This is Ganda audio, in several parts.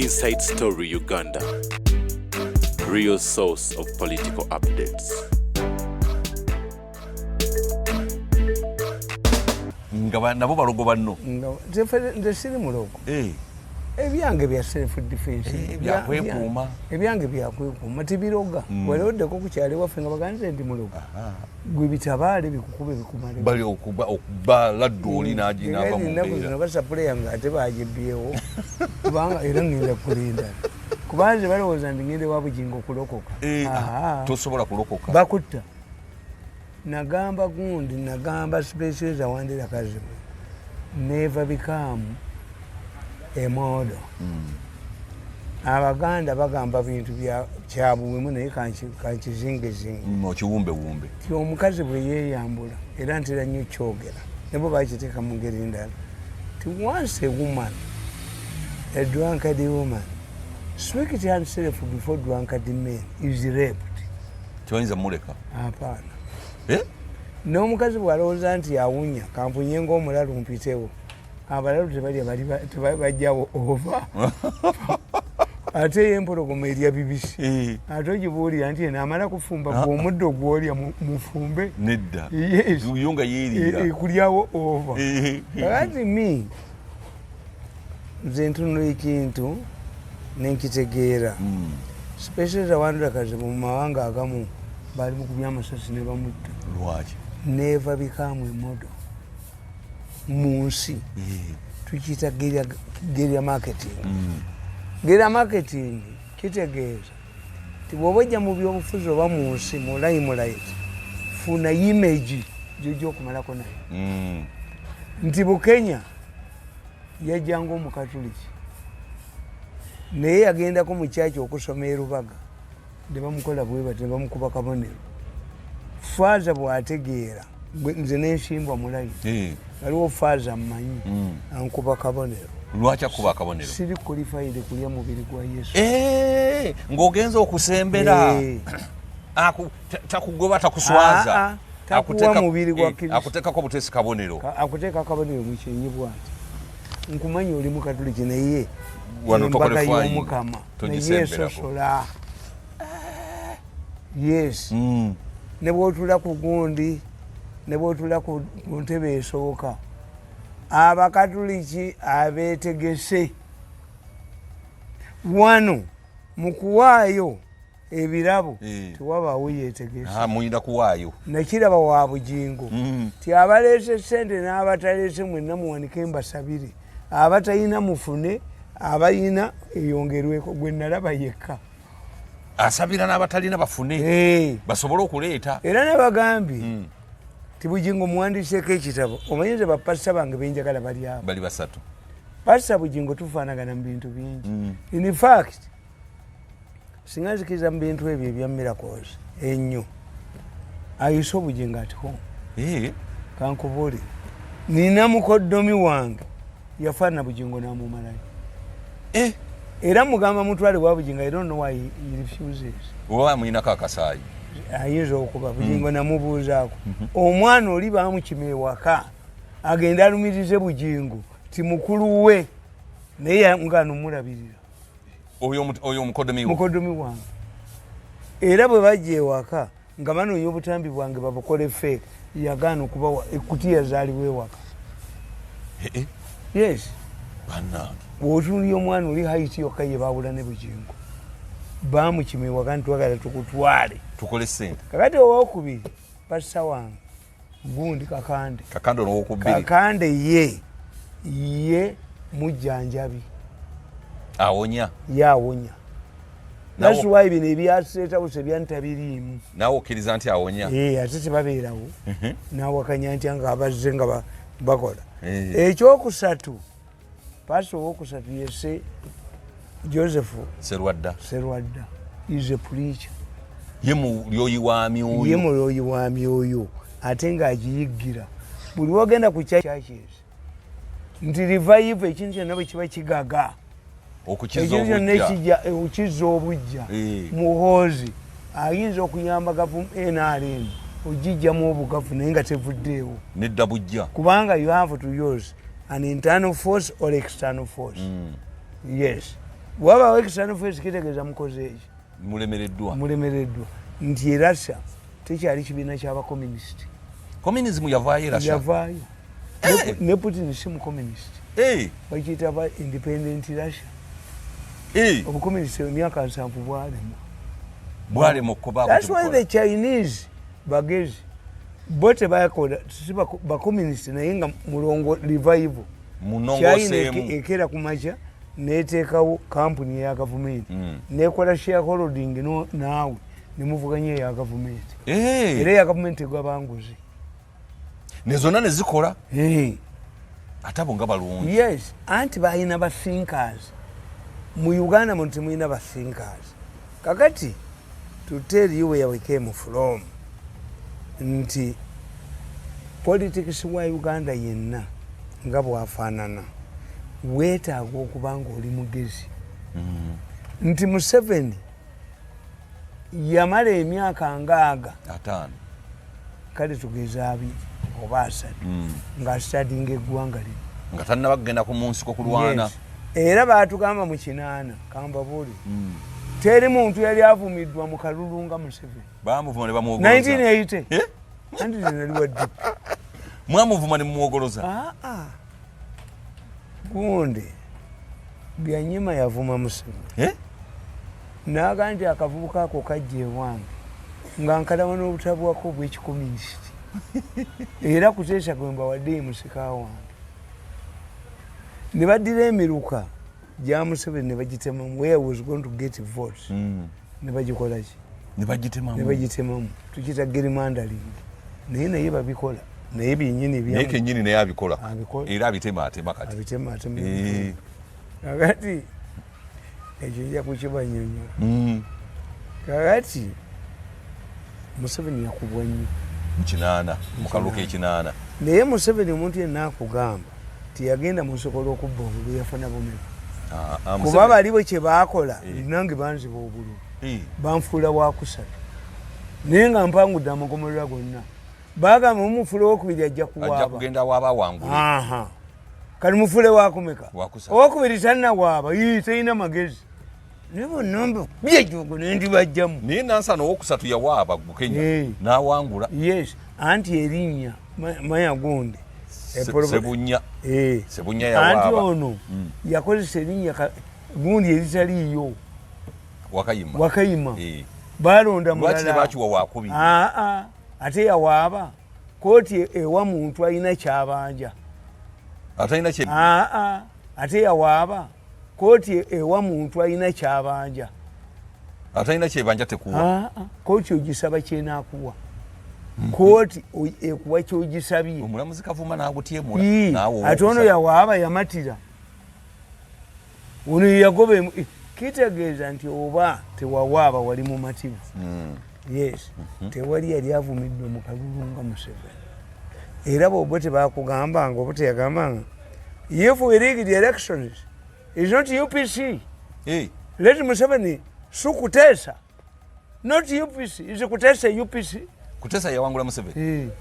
Inside Story Uganda, real source of political updates. Nga nabo balogo banno. Nze siri mulogo. Ebyange bya self defense. Byakwekuuma. Ebyange byakwekuuma tibiroga. Waloddeko ku kyali waffe nga baganze ndi mulogo. Gwe bitabaale bikukube bikumale. Bali okuba laddu oli n'agina aba mu mbeera. Nina basa player nga ate baagibyewo. Kubanga era ngenda kulinda. Kubanze balowooza ndi ngende wa Bujingo kulokoka. Tosobola kulokoka. Bakutta. Nagamba gundi, nagamba species awandira kazibu. Never become a model. Abaganda bagamba bintu bya kyabuwemu naye kankizingezinge. Kiwumbe. Ti omukazi bwe yeeyambula era ntera nnyo kyogera. Nebo bakiteeka mu ngeri ndala. Ti once a woman, a drunkard woman, speak to herself before drunkard men is raped. Tyoyinza muleka. Hapana. N'omukazi bw'alowooza nti awunya kampunye ng'omulalu mpitewo abalalu tebajjawo ova ate y'empologoma erya bibisi ate ogibuulira nti enaamala kufumba bw'omuddo gw'olya mufumbe nedda yo nga yeerira ekulyawo ova kakati nze ntunula ekintu nenkitegeera specials awandula kazibu mu mawanga agamu bali mu kubya amasasi ne bamutta. Lwaki? Never become a model. Munsi. Tukiyita guerrilla marketing. Guerrilla marketing kitegeeza ti bw'oba ojja mu byobufuzi oba munsi mu limelight funa image gy'ojja okumalako naye. Nti Bukenya yajjanga omukatuliki naye yagendako mu kyaki okusoma e Rubaga ne bamukola bwe bati ne bamukuba kabonero. Faaza bw'ategeera nze n'ensimbwa mulayi waliwo faaza mmanyi ankuba kabonero. Lwaki akuba akabonero? Siri qualified kulya mubiri gwa Yesu. Ng'ogenza okusembera takugoba takuswaza takuwa mubiri gwa Kristo akuteekako butesi kabonero. Akuteeka kabonero mu kyenyi bw'ati nkumanyi oli mukatuliki naye embaga y'omukama naye esosola. Yes. Ne bw'otula ku gundi ne bw'otula ku ntebe esooka abakatuliki abeetegese wano mu kuwaayo ebirabo tewabaawo yeetegese. Muyinza kuwaayo nakiraba wa Bujingo ti abaleese ssente n'abataleese mwenna muwanike mbasabire abatalina mufune abalina eyongerweko gwe nalaba yekka. Asabira n'abatalina bafune basobole okuleeta. Era nabagambye ti Bujingo muwandiseeko ekitabo omanyize bapasita bange benjagala bali abo bali basatu. Pasita Bujingo tufaanagana mu bintu bingi. In fact singa nzikiriza mu bintu ebyo ebya miracles ennyo ayise Bujingo at home. Kankubuulire nina mukoddomi wange yafaanana Bujingo n'amumalayo. Era mugamba mutwale wa Bujingo, I don't know why he refuses. Oba muyinako akasaayi. Ayinza okuba Bujingo namubuuzaako. Omwana oli baamukima ewaka agenda alumirize Bujingo ti mukulu we naye nga nomulabirira. Oyo mukoddomi wange. Era bwe bajja ewaka nga banoonya obutambi bwange babukole fake yagaana okubawa ekkutiya zaaliwo ewaka. Yes. Bannange. Bw'otunulya omwana oli hayiti yokka ye baawula ne Bujingo baamukima ewaka ntwagala tukutwale tukole ssente. Kakati owookubiri pasita wange gundi Kakande n'owokubiri Kakande ye mujjanjabi awonya. That's why bino ebyaseetawo sebyantabiriimu. Naawe okkiriza nti awonya? Ate tebabeerawo n'awakanya nti nga abazze nga bakola. Ekyokusatu pastor owokusatu yesse Joseph Serwadda is a preacher. Ye mulyoyi wa myoyo ate ng'agiyiggira buli wogenda ku churches nti revive ekintu kyonna bwe kiba kigaga ekintu kyonna ekizza obujja muhoozi ayinza okuyamba NRM ogijjamu obugavu naye nga tevuddeewo nedda bujja kubanga you have to use an internal force or external force. Yes. waba external force kitegeeza mukoze eki mulemereddwa nti erasa tekyali kibiina ky'abakomunisiti. Communism yavaayo Russia. Yavaayo. Ne Putin si mukomunisiti. Bakiyita ba independent Russia. Obukomunisiti emyaka 7 bwalema okuba. That's why the Chinese bagezi bo tebakola si bakomunisiti naye nga mulongo revival. China ekera kumacha neteekawo kampuni ya gavumenti nekola shareholding naawe nemuvuganya ya gavumenti era ya gavumenti gwabanguzi nezona nezikola atabo nga balungi. Yes, anti balina ba thinkers mu Uganda muntu mulina ba thinkers. Kakati to tell you where we came from nti politics wa Uganda yenna nga bwafaanana weetaaga okuba ng'oli mugezi. Nti Museveni yamala emyaka ngaaga 5 kale tugeza 2 oba 3 ng'asitadinga eggwanga lino nga tannaba kugenda ku munsiko kulwana. Era baatugamba mu 8 kambabuuli teri muntu yali avumiddwa mu kalulu nga Museveni. Baamuvuma ne bamuwogoloza 1980 anti zinaliwa dip mwamuvuma ne mumuwogoloza. Gundi byanyima yavuma Museveni naga nti akavubuka ako kajja ewange nga nkalaba n'obutabwako bw'ekikomunisiti era kuteesa gwemba wadde musika wange ne baddira emiruka gya Museveni ne bagitemamu where was going to get votes ne bagikola ki ne bagitemamu tukita gerrymandering naye babikola naye byennyini byennyini naye abikola era abitema kati kakati ekyo nja kukibanyonyola kakati Museveni yakubwa nnyo mu kalulu k'ekinaana naye Museveni omuntu yenna akugamba tiyagenda mu nsokolo okubba obulu yafuna bumeka kuba balibo kye baakola nange banziba obulu banfuula wakusatu naye nga mpangudde amagomerera gonna bagamba mumufuule wokubiri ajja kugenda waaba wangulu kati mufuule wakumeka owokubiri tannawaaba talina magezi naye bonna byejogo nendibajjamu naye nansana owokusatu yawaaba Bukenya n'awangula. Yes, anti erinnya maya gundi Sebunya yawaaba anti ono yakozesa erinnya gundi eritaliiyo Wakayima balonda mulala ate yawaaba kooti ewa muntu alina kyabanja ate yawaaba kooti ewa muntu alina kyabanja atalina kyebanja tekuwa kooti ogisaba kyenaakuwa kooti ekuwa kyogisabye omulamuzi Kavuma n'agutyemula ate ono yawaaba yamatira ono yagoba kitegeeza nti oba tewawaaba wali mu mativu. Yes, tewali yali avumiddwa mu kalulu nga Museveni era bw'oba tebakugambanga oba teyagambanga if we rig the elections is not UPC. Let Museveni sukuteesa not UPC is kuteesa UPC. Kuteesa yawangula Museveni.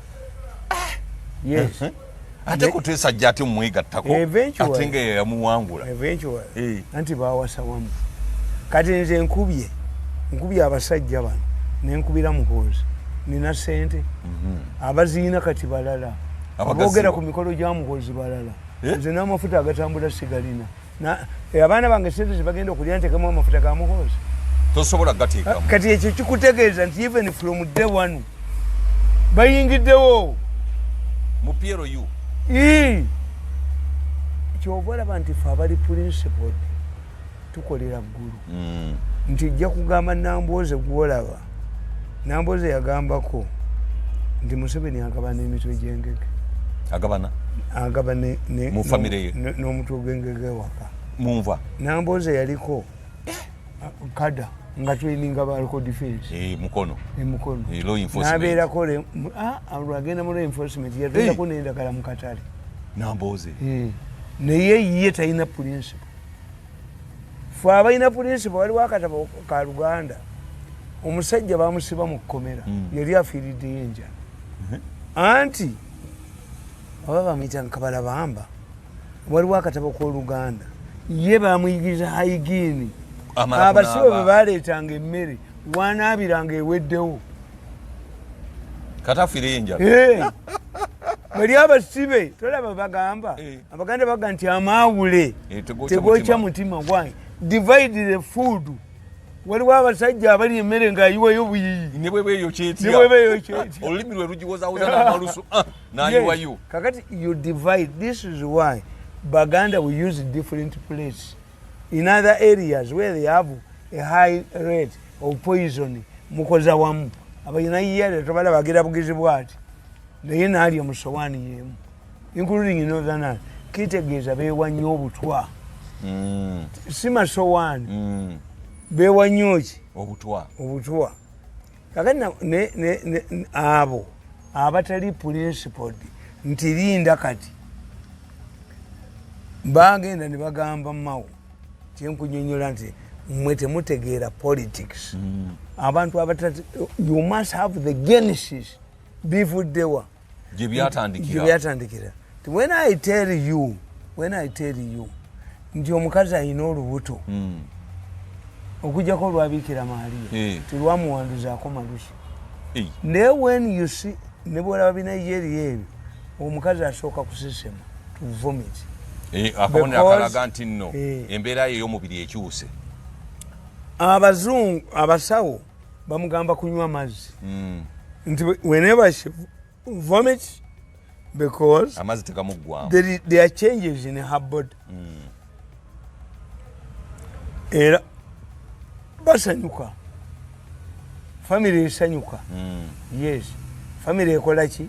Yes. Ate kuteesa ajja ate mumwegattako ate nga yamuwangula eventually anti baawasa wamu. Kati nze nkubye abasajja bano nenkubira Muhoozi nina ssente abaziina kati balala aboogera ku mikolo gya Muhoozi balala nze n'amafuta agatambula sigalina abaana bange ssente zebagenda okulya nteekamu amafuta ga Muhoozi tosobola gateekamu. Kati ekyo kikutegeeza nti even from day one bayingiddewo mu PLU kyoba olaba nti fe abali principled tukolera ggulu nti ejja kugamba Nambooze gwolaba Nambooze yagambako nti Museveni agabana emitwe gy'engege agaba n'omutwe gw'engege waka munva. Nambooze yaliko kada nga traininga baliko defense mukono n'abeerako agenda mu law enforcement yatondako n'endagala mu katale Nambooze naye ye talina principle. Fe abalina principle waliwo akatabo ka Luganda omusajja bamusiba mu kkomera yali afiiriddeyo enjala anti oba bamuyita Nkabalabamba waliwo akatabo k'Oluganda ye bamuyigiriza hygiene abasibe bwe baleetanga emmere wanaabiranga eweddewo katafire enja bali abasibe tolaba bagamba abaganda baga nti amaawule tegokya mutima gwange divide the food waliwo abasajja abali emmere ng'ayiwayo buyiyi ne bweba eyo kyetya olulimi lwe lugiwozawoza n'amalusu n'ayiwayo kakati you divide. This is why Baganda will use different places in other areas where they have a high rate of poison mukoza wamu abayina yiyale tobala bagira bugizi bwati naye naali omusowaani yemu including in Northern Ireland kitegeeza beewa nnyo obutwa si masowaani beewa nnyo ki obutwa kakati abo abatali principled nti linda kati bagenda ne bagamba mawo kyenkunyonyola nti mmwe temutegeera politics abantu abatati you must have the genesis bivuddewa gye byatandikira. When I tell you nti omukazi alina olubuto okujjako olwabiikira maaliyo tilwamuwanduzaako malusu naye when you see ne bwolaba binaiyeeri ebyo omukazi asooka kusisema to vomit akabonera akalaga nti nno embeera ye ey'omubiri ekyuse. Abazungu abasawo bamugamba kunywa mazzi nti whenever she vomits because amazzi tegamuggwamu there are changes in her body era basanyuka family esanyuka yes family ekola ki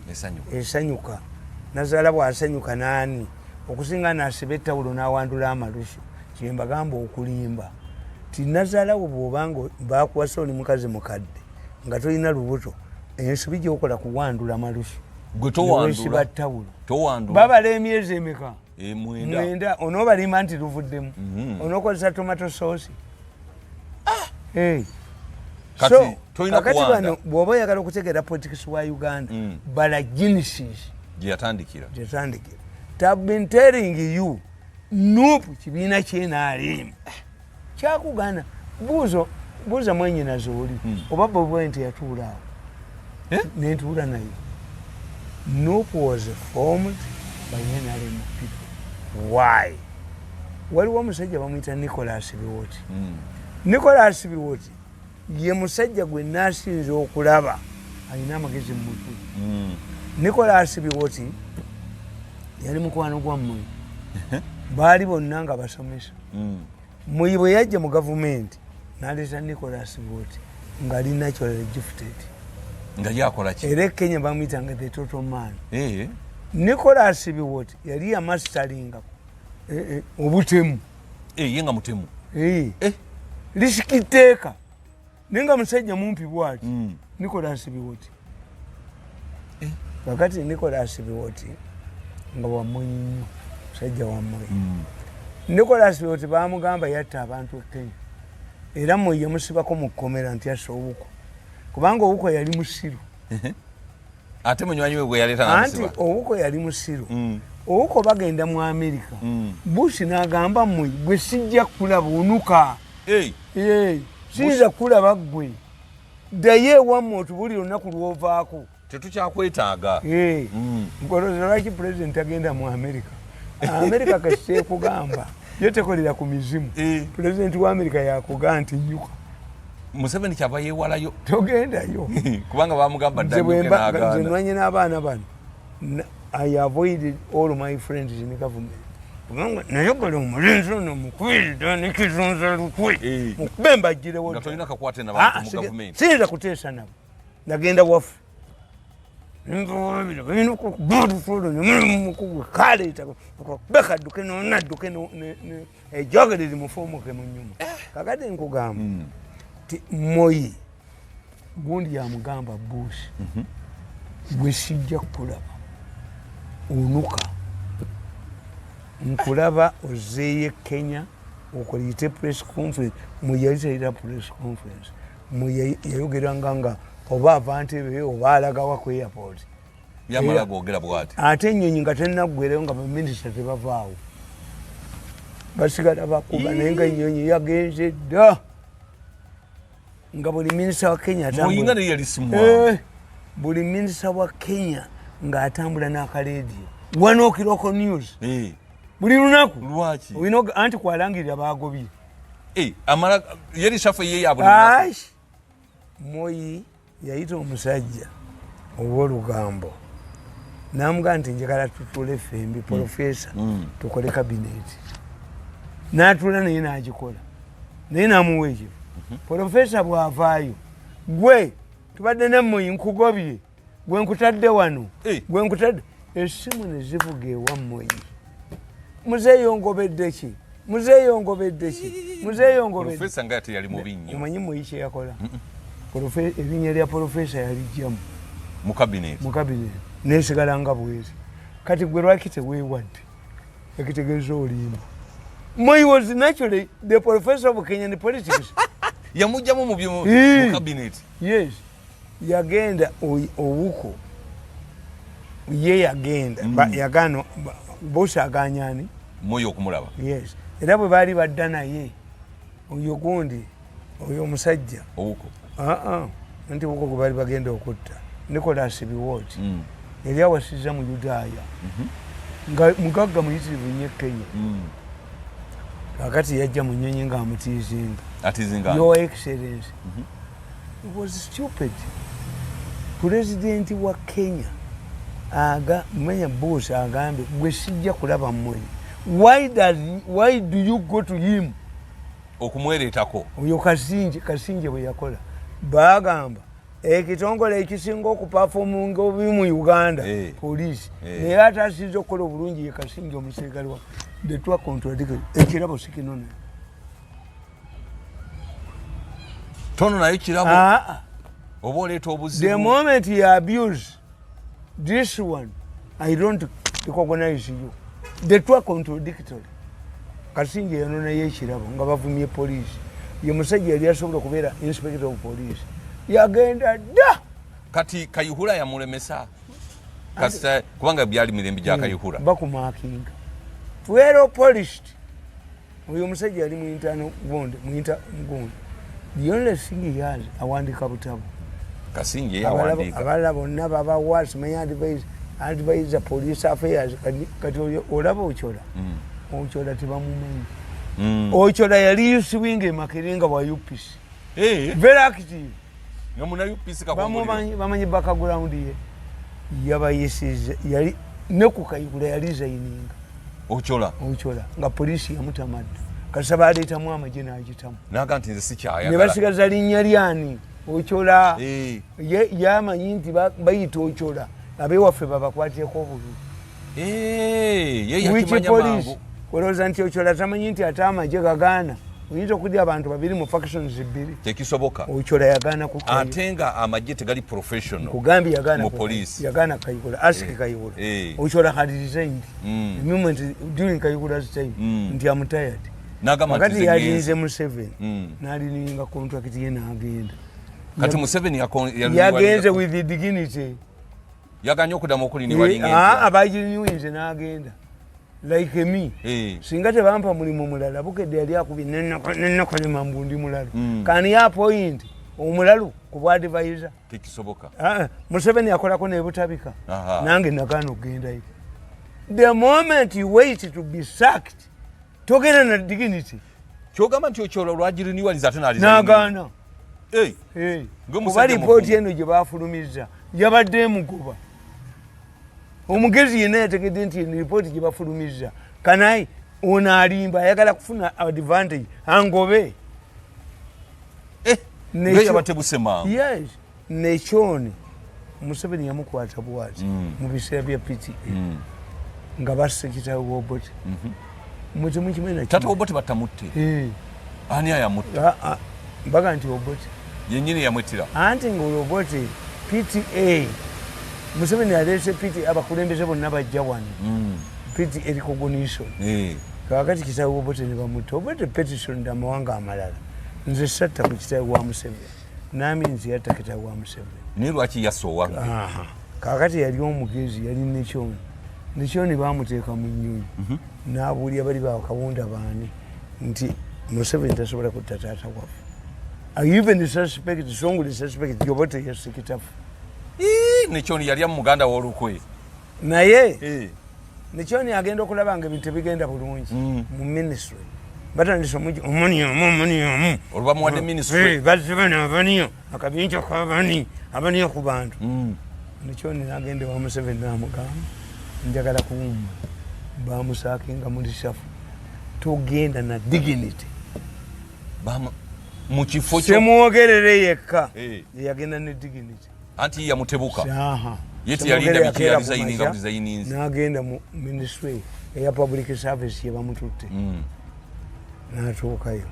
esanyuka nazaala bw'asanyuka naani okusinga n'asiba ettawulo n'awandula amalusu kyembagamba okulimba ti nazaalawo bw'obanga baakuwasa oli mukazi mukadde nga tolina lubuto ensobi gyokola kuwandula amalusu wesiba ttawulo babala emyezi emeka mwenda onoobalimba nti luvuddemu onookozesa tomato sauce so kakati bano bw'oba oyagala okutegeera politics wa Uganda bala genesis gyeyatandikira have been telling you nupu kibiina kyenaalemu kyakugana buuza mwenyina zooli oba bwe nti yatuulaawo nentuula naye. Nupu was formed by NRM people. Why? Waliwo omusajja bamuyita Nicholas Biwott. Nicholas Biwott ye musajja gwe naasinze okulaba alina amagezi mu mutwe. Nicholas Biwott yali mukwano gwa Moi. Baali bonna nga basomesa. Moi bwe yajja mu gavumenti n'aleeta Nicholas Biwott ng'ali naturally gifted. nga yakola ki era Kenya bamuyitanga the total man. Nicholas Biwott yali yamastaringa obutemu ye nga mutemu lisikiteeka ninga musajja mumpi bwati Nicholas Biwott wakati Nicholas Biwott nga wamunyi musajja wamwe Nicholas Biwott bamugamba yatta abantu Kenya era Moi yamusibako mu kkomera nti assa obuko kubanga obuko yali musiru ate munywanyi we bwe yaleeta namusiba anti obuko yali musiru obuko bagenda mu Amerika Bush n'agamba Moi gwe sijja kulaba onuka siyinza kulaba gwe ddayo ewammwe otubulire olunaku lwovaako tetukyakwetaaga nkoloza lwaki pulezidenti agenda mu Amerika Amerika kasiteekugamba yo tekolera ku mizimu pulezidenti wa Amerika yakugamba nti nyuka Museveni kyava yeewalayo togendayo kubanga bamugamba ddanyuke nze nwanye n'abaana bano I avoided all my friends in the government kubanga nayogala omulenzi ono mukwirida nekizunza lukwe mukube mbaggirewo nga tolina kakwate nabantu mu gavumenti siyinza kuteesa nabo nagenda waffe bekadduke nonadduke ejogereri mufuumuke mu nyuma kakati nkugamba ti Moi gundi yamugamba Bush gwe sijja kulaba onuka nkulaba ozeeye Kenya okolite press conference muyayitira press conference muyayogeranga nga oba avantebe oba alagawa ku airport yamala googera bwati ate ennyonyi nga tennaggwereyo nga baminisita tebavaawo basigala bakuba naye nga ennyonyi yagenze dda nga buli minisita wa Kenya Muyinga naye yali simwamu. buli minisita wa Kenya ng'atambula n'akaleediyo One Ok Local News buli lunaku lwaki olina anti kwalangirira baagobye amala yeri shafe ye yabuli Moi yayita omusajja ow'olugambo n'amugaa nti njagala tutule fembi profesa tukole kabineti n'atula naye n'agikola naye n'amuwa ekyo profesa bw'avaayo gwe tubadde ne Moi nkugobye gwe nkutadde wano gwe nkutadde essimu ne zivuga ewa Moi muzeeyongobedde ki muzeeyongobedde ki muzeeyongobedde profesa ngate yali mubinyo omanyi Moi kye yakola erinnya lya profesa yalijjamu mu cabinet nesigala nga bwezi kati gwe lwaki teweewadde ekitegeeza olimba Moi was naturally the professor of Kenyan politics yamujjamu mu cabinet yes yagenda owuko ye yagenda yagano bosi aganyani Moi okumulaba yes era bwe baali badda naye oyo gundi oyo omusajja owuko nti wuko gwe baali bagenda okutta Nicholas Biwott yali awasiza mu Yudaaya nga mugagga muyitirivu nnyo Kenya kakati yajja mu nnyonyi ng'amutiizinga your excellency it was stupid pulezidenti wa Kenya manya Bush agambye gwe sijja kulaba Moi why do you go to him okumwereetako oyo kasinje bwe yakola bagamba ekitongole ekisinga okupafomunga obubi mu Uganda poliisi naye ate asinze okukola obulungi ye kasinje omuserikale wa the two contradict ekirabo sikinona tono naye kirabo oba oleeta obuzibu the moment you abuse this one I don't recognize you the two contradictory kasinje yanona ye ekirabo nga bavumye poliisi ye musajja yali asobola okubeera inspector of police yagenda dda kati Kayihura yamulemesa kasita kubanga byali mirembe gya Kayihura bakumakinga well polished oyo musajja yali muintano bonde the only thing he has awandika butabu kasinje yawandika abala bonna baba was my advisor police affairs kati olaba ochola ochola tibamumanyi ochola yali yusiwinge makiringa wa UPC very active ngamuna UPC kabomuliro bamanyi background ye yabayisize yali nekukayigula yali zayininga ochola nga polisi yamutamadde kasaba aleetamu amagye n'agitamu naga nti nze sikyayagala ne basigaza linnya lyani ochola yamanyi nti bayita ochola abewaffe babakwatyeko obululu ye yakimanya mangu olowooza nti ochola tamanyi nti ate amagye gagaana oyinza okudya abantu babiri mu factions bbiri tekisoboka ochola yagaana ate nga amagye tegali professional kugambi yagaana mu police yagaana Kayihura ask Kayihura ochola had resigned the moment during Kayihura's time nti am tired nakati yalinze mu 7 n'alininga contract ye n'agenda kati mu 7 yagenze with the dignity yaganye okuddamu okuliniwa abagirinyuyinze n'agenda like me singa tebampa mulimu mulala bukedde yali akubye nennakolema mbundi mulalo kani ya point omulalu ku bwadvisor tekisoboka Museveni akolako nebutabika nange nagaana okugendayo the moment you wait to be sacked togenda na dignity kyogamba nti okyola olwagiriniwaliza ate nagaana kuba lipooti eno gye bafulumiza yabadde emugoba omugezi yenna yategedde nti ripooti gye bafulumiza kanayi ono alimba ayagala kufuna advantage angobe yes nekyoni Museveni yamukwata bwati mu biseera bya PTA nga basekitawe w'Obote mukimanyi tata Obote batamutte ani ayamutta mbaga nti Obote yennyini yamwettira anti ng'Obote PTA Museveni aleese PTA abakulembeze bonna bajja wano PTA recognition kakati kitaawe w'Obote ne bamutta Obote petition amawanga amalala nze satta ku kitaawe wa Museveni nami nze yatta kitaawe wa Museveni naye lwaki yasowa kakati yali omugezi yali nekyoni baamuteeka mu nnyonyi n'abuulira bali bakawunda baani nti Museveni tasobola kutta taata waffe. I even suspect, strongly suspect, Yobote yasikitafu. Nechoni yali muganda w'olukwe. Naye Nechoni agenda okulaba nga ebintu bigenda bulungi mu ministry. Batandise omuni oluba muwadde ministry. Bazibana abaniyo akabinja abaniyo ku bantu. Nechoni n'agenda wa Museveni n'amugamba njagala kuwumma bamusaakinga muri shafu tugenda na dignity mu kifo kyo semwogerere yekka yagenda ne dignity anti yamutebuka yeti yalinda bikira designinga designinzi n'agenda mu ministry eya public service yebamututte n'atuukayo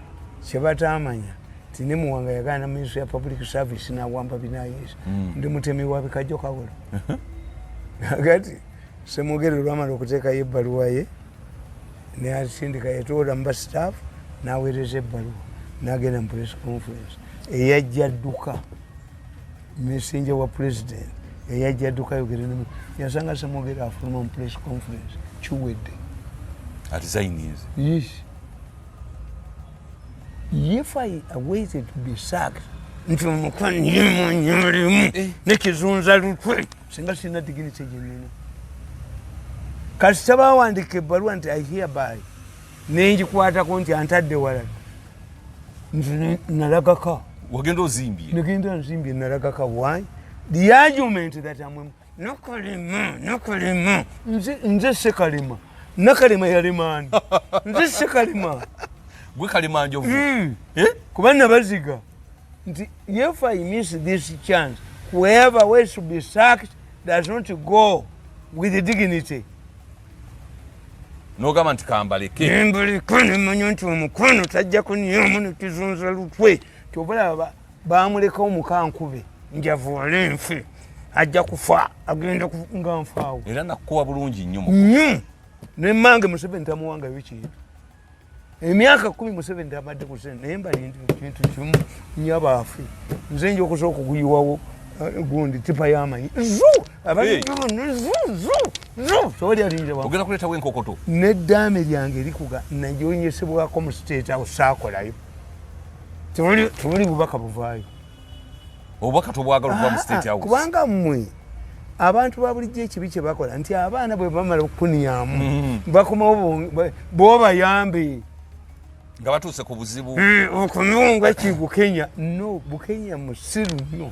kyebataamanya ti ne Muwanga yagaana ministry ya public service n'awamba binayisa ndi mutemi wa bikajjo kawolo agati semwogere olwamala okuteekayo ebbaluwa ye neasindika yatoola mba staff n'aweereza ebbaluwa n'agenda mu press conference eyajja dduka messenger wa president eyajja dduka yogere yasanga semwogere afuluma mu press conference kiwedde atisigninze. Yes. If I waited to be sacked nti omukwanimu nyalimu nekizunza lutwe singa sina dignity gyenina kasita bawandika ebbaluwa nti I hereby nenjikwatako nti antadde walala nti nalagaka wagenda ozimbye negenda nzimbye nalagaka. Why? The argument that I'm nakalema nze sekalema nakalema yalemani nze sekalema gwe kalema njovu kuba nabaziga nti if I miss this chance whoever wants to be sacked does not go with the dignity. Nogamba nti kambaleke embaleka nemanya nti omukono tajja kunyomu nekizunza lutwe tobulaba bamuleka omukankube njavuwale nfe ajja kufa agenda nga nfaawo era nakuwa bulungi nnyo nemmange Museveni tamuwanga bikintu emyaka 10 Museveni tamadde kusene naye mbalindi kintu kimu nyabaafe nze nja okusooka okuyiwawo gundi tipa y'amanyi tewali alinza ogenda kuleetawo enkokoto neddaame lyange likuga najonyesebwako mu state awo saakolayo tewali bubaka buvaayo obubaka tobwagala okuva mu state house kubanga mmwe abantu ba bulijjo ekibi kye bakola nti abaana bwe bamala okukunyamu bakomawo boobayambe nga batuuse ku buzibu okununga kibukenya no bukenya musiru nnyo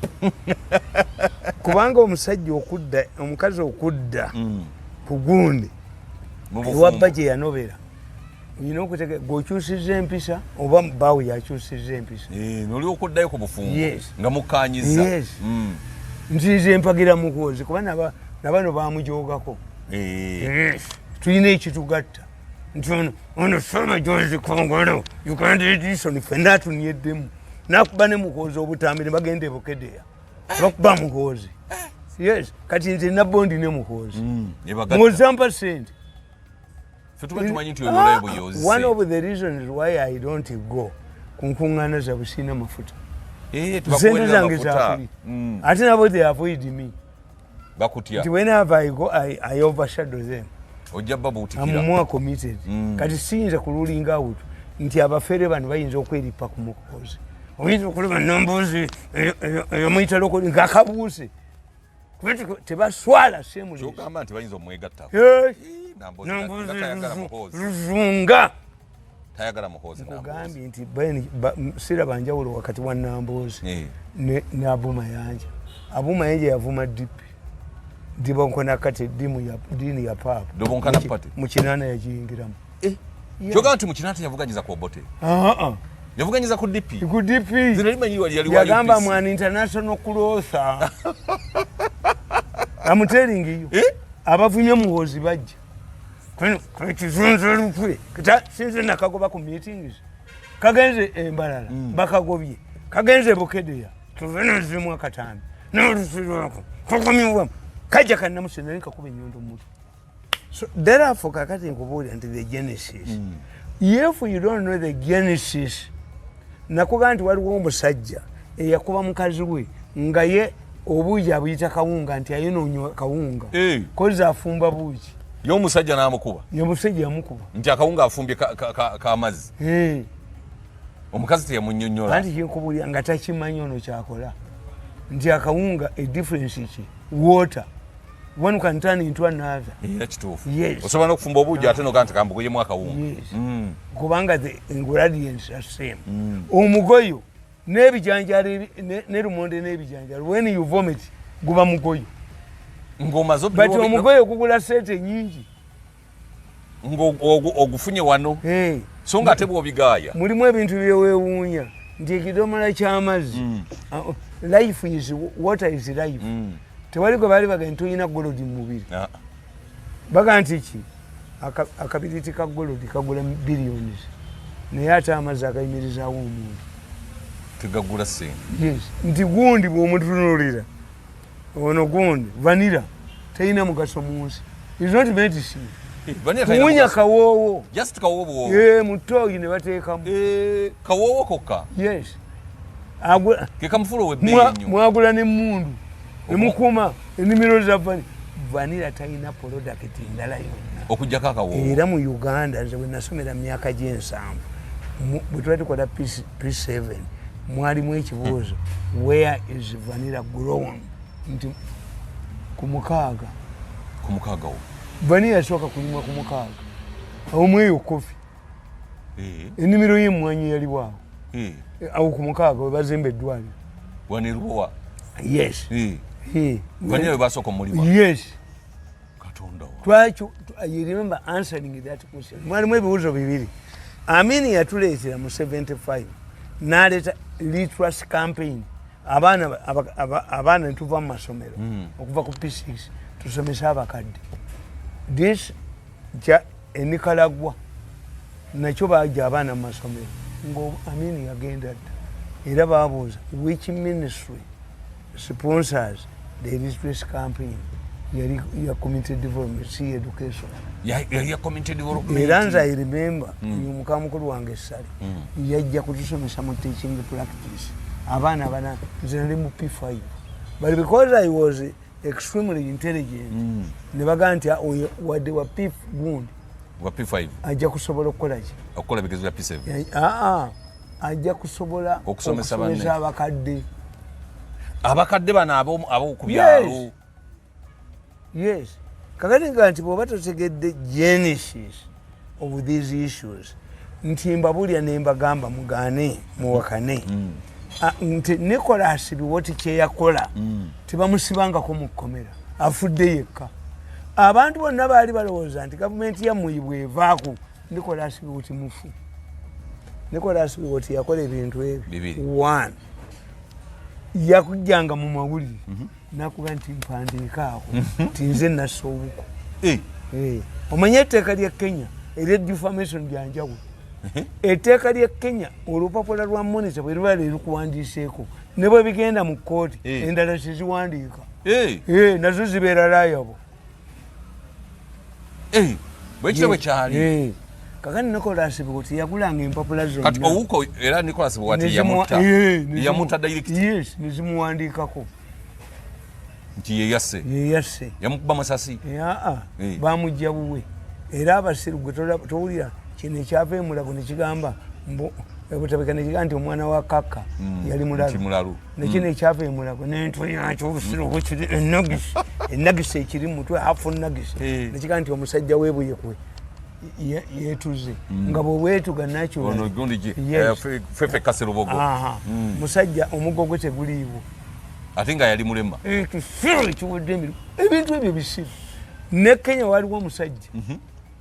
kubanga omusajja okudda omukazi okudda ku gundi ewabba gye yanobera olina okutega gweokyusiza empisa oba baawe yakyusiza empisa noli okuddayo ku bufungu nga mukanyiza nziza empagira mukozi kuba nabano bamujoogako tulina ekitugatta nti ono soma jozi kongolo uganda edison fenna atunyeddemu nakuba ne mukozi obutambi ne bagenda ebukedeya bakuba mukozi yes kati nze nabbondi ne mukozi muzampa sente one of the reasons why I don't go kunkuŋŋaana zaabwe sirina mafuta sente zange zakuli ate nabo they avoid me bakutya nti whenever I go I overshadow them ojja babuutikira I'm more committed kati siyinza kululinga out nti abafere bano bayinza okweripa ku mukozi oyinza okulaba nambuzi eyomuyitalo ngakabuuse tebaswala kyogamba nti bayinza omwegatta luzunga tayagala muhoozi nkugambye nti siraba njawulo wakati wa Nambuuzi ne Abumayanja. Abumayanja yavuma dipi dibonkona kati dini ya papa mu kinana yagiyingiramu kyogamba nti mu kinana yavuganyiza ku Obote yavuganyiza ku dipi yagamba mwana international crosser I'm telling you abavunye muhoozi bajja kizunza lutwe sinze nakagoba ku meetings kagenze embalala bakagobye kagenze bukedeya tuvenazimu akatambi n'olusirwako kakomibwamu kajja kannamusenali kakuba ennyondo mutu. So therefore kakati nkubuulira nti the genesis if you don't know the genesis nakugaa nti waliwo omusajja eyakuba mukazi we nga ye obuugi abuyita kawunga nti ayononywa kawunga kozi afumba buugi yo musajja namukuba yo musajja yamukuba nti akawunga afumbye ka mazzi omukazi teyamunnyonnyola anti kinkubulya nga takimanyi ono kyakola nti akawunga a difference ki water one can turn into another. Kituufu. Yes. Osobola n'okufumba obuugi ate n'ogamba kambuguyemu akawunga. Yes. Kubanga the ingredients are same. Omugoyo n'ebijanjalo ne lumonde n'ebijanjalo when you vomit guba mugoyo. Ngoma zo but omugoyo gugula sente nyingi. Ogufunye wano. So nga ate bw'obigaaya. Mulimu ebintu byewewuunya nti ekidomola ky'amazzi. Life is water is life. Tewali gwe bali bagenda tulina golodi mu mubiri. Baga nti ki akabiriti ka golodi kagula billions naye ate amazzi agayimirizaawo omuntu tegagula sente. Yes. Nti gundi bw'omutunulira ono gundi vanilla terina mugaso mu nsi. Is not medicine. Kuwunya kawoowo. Just kawoowo. Mutoyi ne bateekamu. Kawoowo kokka. Yes. Ke kamufulo w'ebbeeyi nnyo. Mwagula n'emmundu. Nemukuma ennimiro za vanilla talina product ndala yonna okujjako akawoowo. Era mu Uganda nze bwe nasomera myaka gye7 bwe tuba tukola P7 mwalimu ekibuuzo where is vanilla grown nti ku mukaaga wo vanilla yasooka kulimwa ku mukaaga awo eyo kofi ennimiro y'emmwanyi yaliwawo awo ku mukaaga we bazimba eddwaliro waneruwa. Yes. Vanilla basoko mulima. Yes. Katonda wa. Twacho you remember answering that question. Mwalimu ebibuuzo bibiri. Amini yatuleetera mu 75 n'aleeta literacy campaign. Abaana ne tuva mu masomero okuva ku P6 tusomesa abakadde. This enikalagwa nakyo bajja abaana mu masomero ngo Amini yagenda dda era baabuuza which ministry sponsors the literacy campaign. Your community development, see education. Your community development. Iranza I remember mukamukulu wange Sali. Yajja kutusomesa mu teaching practice. Abana nzali mu P5. But because I was extremely intelligent, ne baga nti wadde wa P gundi wa P5 ajja kusobola okukola ki? Okukola bigezo bya P7. Ajja kusobola okusomesa abakadde. Abakadde bana abo ku byalo. Yes. Kakati nti bw'oba totegedde genesis of these issues nti mbabulya ne mbagamba mugaane muwakane nti Nicholas Biwott kye yakola tebamusibangako mu kkomera afudde yekka. Abantu bonna baali balowooza nti gavumenti yammwe bw'evaako Nicholas Biwott mufu. Nicholas Biwott yakola ebintu ebyo. One, yakujjanga mu mawulire nakuba nti mpandiikaako nti nze nassa obuko. Omanye etteeka lya Kenya erya defamation lya njawulo. Etteeka lya Kenya olupapula lwa monitor bwe luba likuwandiiseeko ne bwe bigenda mu kkooti endala teziwandiika nazo zibeera laayabo. Bwekiro bwe kyali. Kakati Nicholas Biwott yagulanga empapula zonna. Kati owuko era Nicholas Biwott yamutta direct. Yes, nezimuwandiikako. Nti yeyasse. Yamukuba masasi. Bamujja buwe. Era abasiru gwe towulira kino ekyava emulago ne kigamba butabika ne kigamba nti omwana wa kaka yali mulalu. Nekino ekyava emulago n'entwe yakyo obusiru bwekiri ennagisi ekiri mu mutwe hafu nnagisi. Ne kigamba nti omusajja weebuyekwe yetuze nga bweweetuga nakyo fefe kaserubogo musajja omuggo gwe teguliiwo ate nga yali mulema kiwedde emirimu ebintu ebyo bisiru. Ne Kenya waliwo omusajja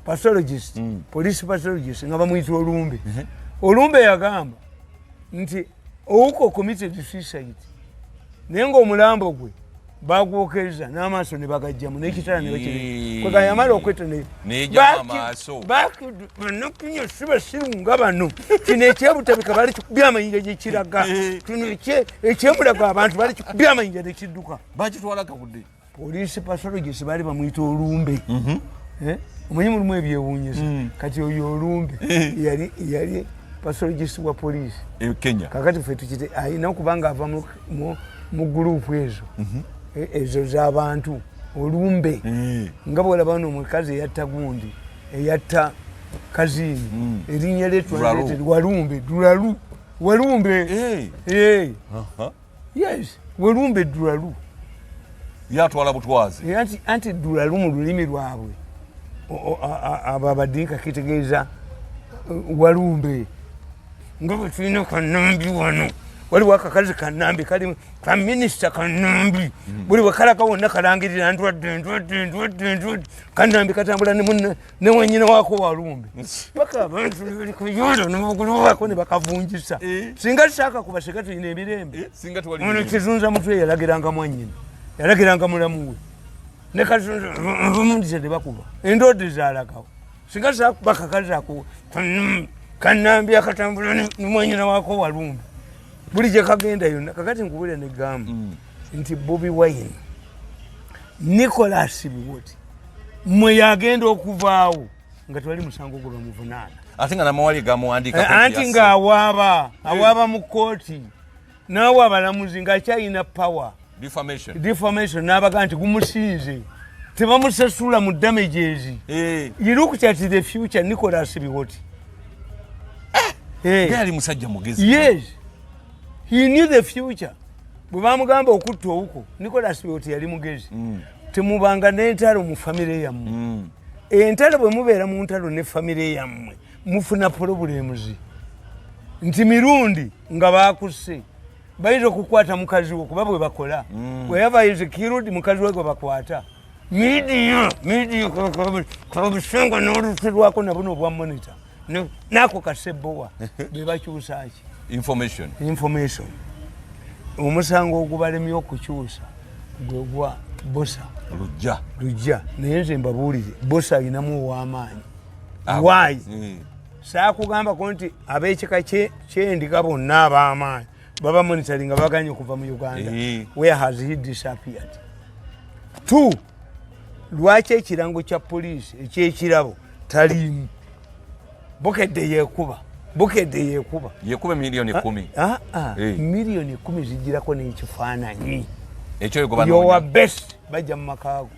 pathologist police pathologist nga bamuyita Olumbe. Olumbe yagamba nti owuko committed suicide naye ng'omulambo gwe bagwokereza n'amaaso ne bagajjamu n'ekitala ne bakiri kwega yamala okweta banokinya si basiru nga bano kino ekyebutabika bali kikubya amayinja gyekiraga kino ekyemulago abantu bali kikubya amayinja nekidduka bakitwala kawudde. Police pathologist bali bamuyita Olumbe. Omanyi mulimu ebyewuunyisa kati oyo Olumbe yali pathologist wa police Kenya. Kakati ffe tukite ayina okuba nga ava mu gurupu ezo z'abantu olumbe nga bwolaba bano omukazi eyatta gundi eyatta kazini erinnya lyetwandeete walumbe yes walumbe dulalu yatwala butwazi anti dulalu mu lulimi lwabwe abo abadinka kitegeeza walumbe nga bwe tulina kanambi wano waliwo akakazi kanambi kali ka minisita kanambi buli bwekalaka wonna kalangirira ndwadde kanambi katambula ne wenyina waako walumbe paka abantu kuyonda nomugulwako ne bakavunjisa singa tisakakuba singa tulina emirembe ono kizunza mutwe yalagiranga mwanyina yalagiranga mulamuwe ne kazunza tebakuba endodde zalagawo singa sakuba kakazi ako kanambi akatambula ne mwenyina waako walumbe buli gye kagenda yonna kakati nkubulira negamba nti Bobi Wine Nicholas Biwott mwe yagenda okuvaawo nga tewali musango gwe bamuvunaana ate nga namawali gamuwandika anti ng'awaaba mu kooti naawe abalamuzi ng'akyalina power defamation n'abaga nti gumusinze tebamusasula mu damages you look at the future Nicholas Biwott yali musajja mugezi yes he knew the future bwe bamugamba okutta owuko Nicholas Biwott yali mugezi temubanga n'entalo mu famire yammwe entalo bwe mubeera mu ntalo ne famire yammwe mufuna polobulemuzi nti mirundi nga bakusse bayinza okukwata mukazi we kuba bwe bakola wherever is killed mukazi we gwe bakwata media kabusenga n'olutirwako nabuno obwa monitor nako kasebowa be bakyusaki information omusango ogubalemye okukyusa gwe gwa bosa lujja naye nze mbabuulire bosa alinamu ow'amaanyi why saakugambako nti ab'ekika kyendiga bonna ab'amaanyi baba monitoringa baganye okuva mu Uganda where has he disappeared 2 lwaki ekirango kya poliisi ekyekirabo taliimu bukedde yeekuba milioni 10 milioni 10 zijirako n'ekifaananyi ekyo yowa best bajja mu makaago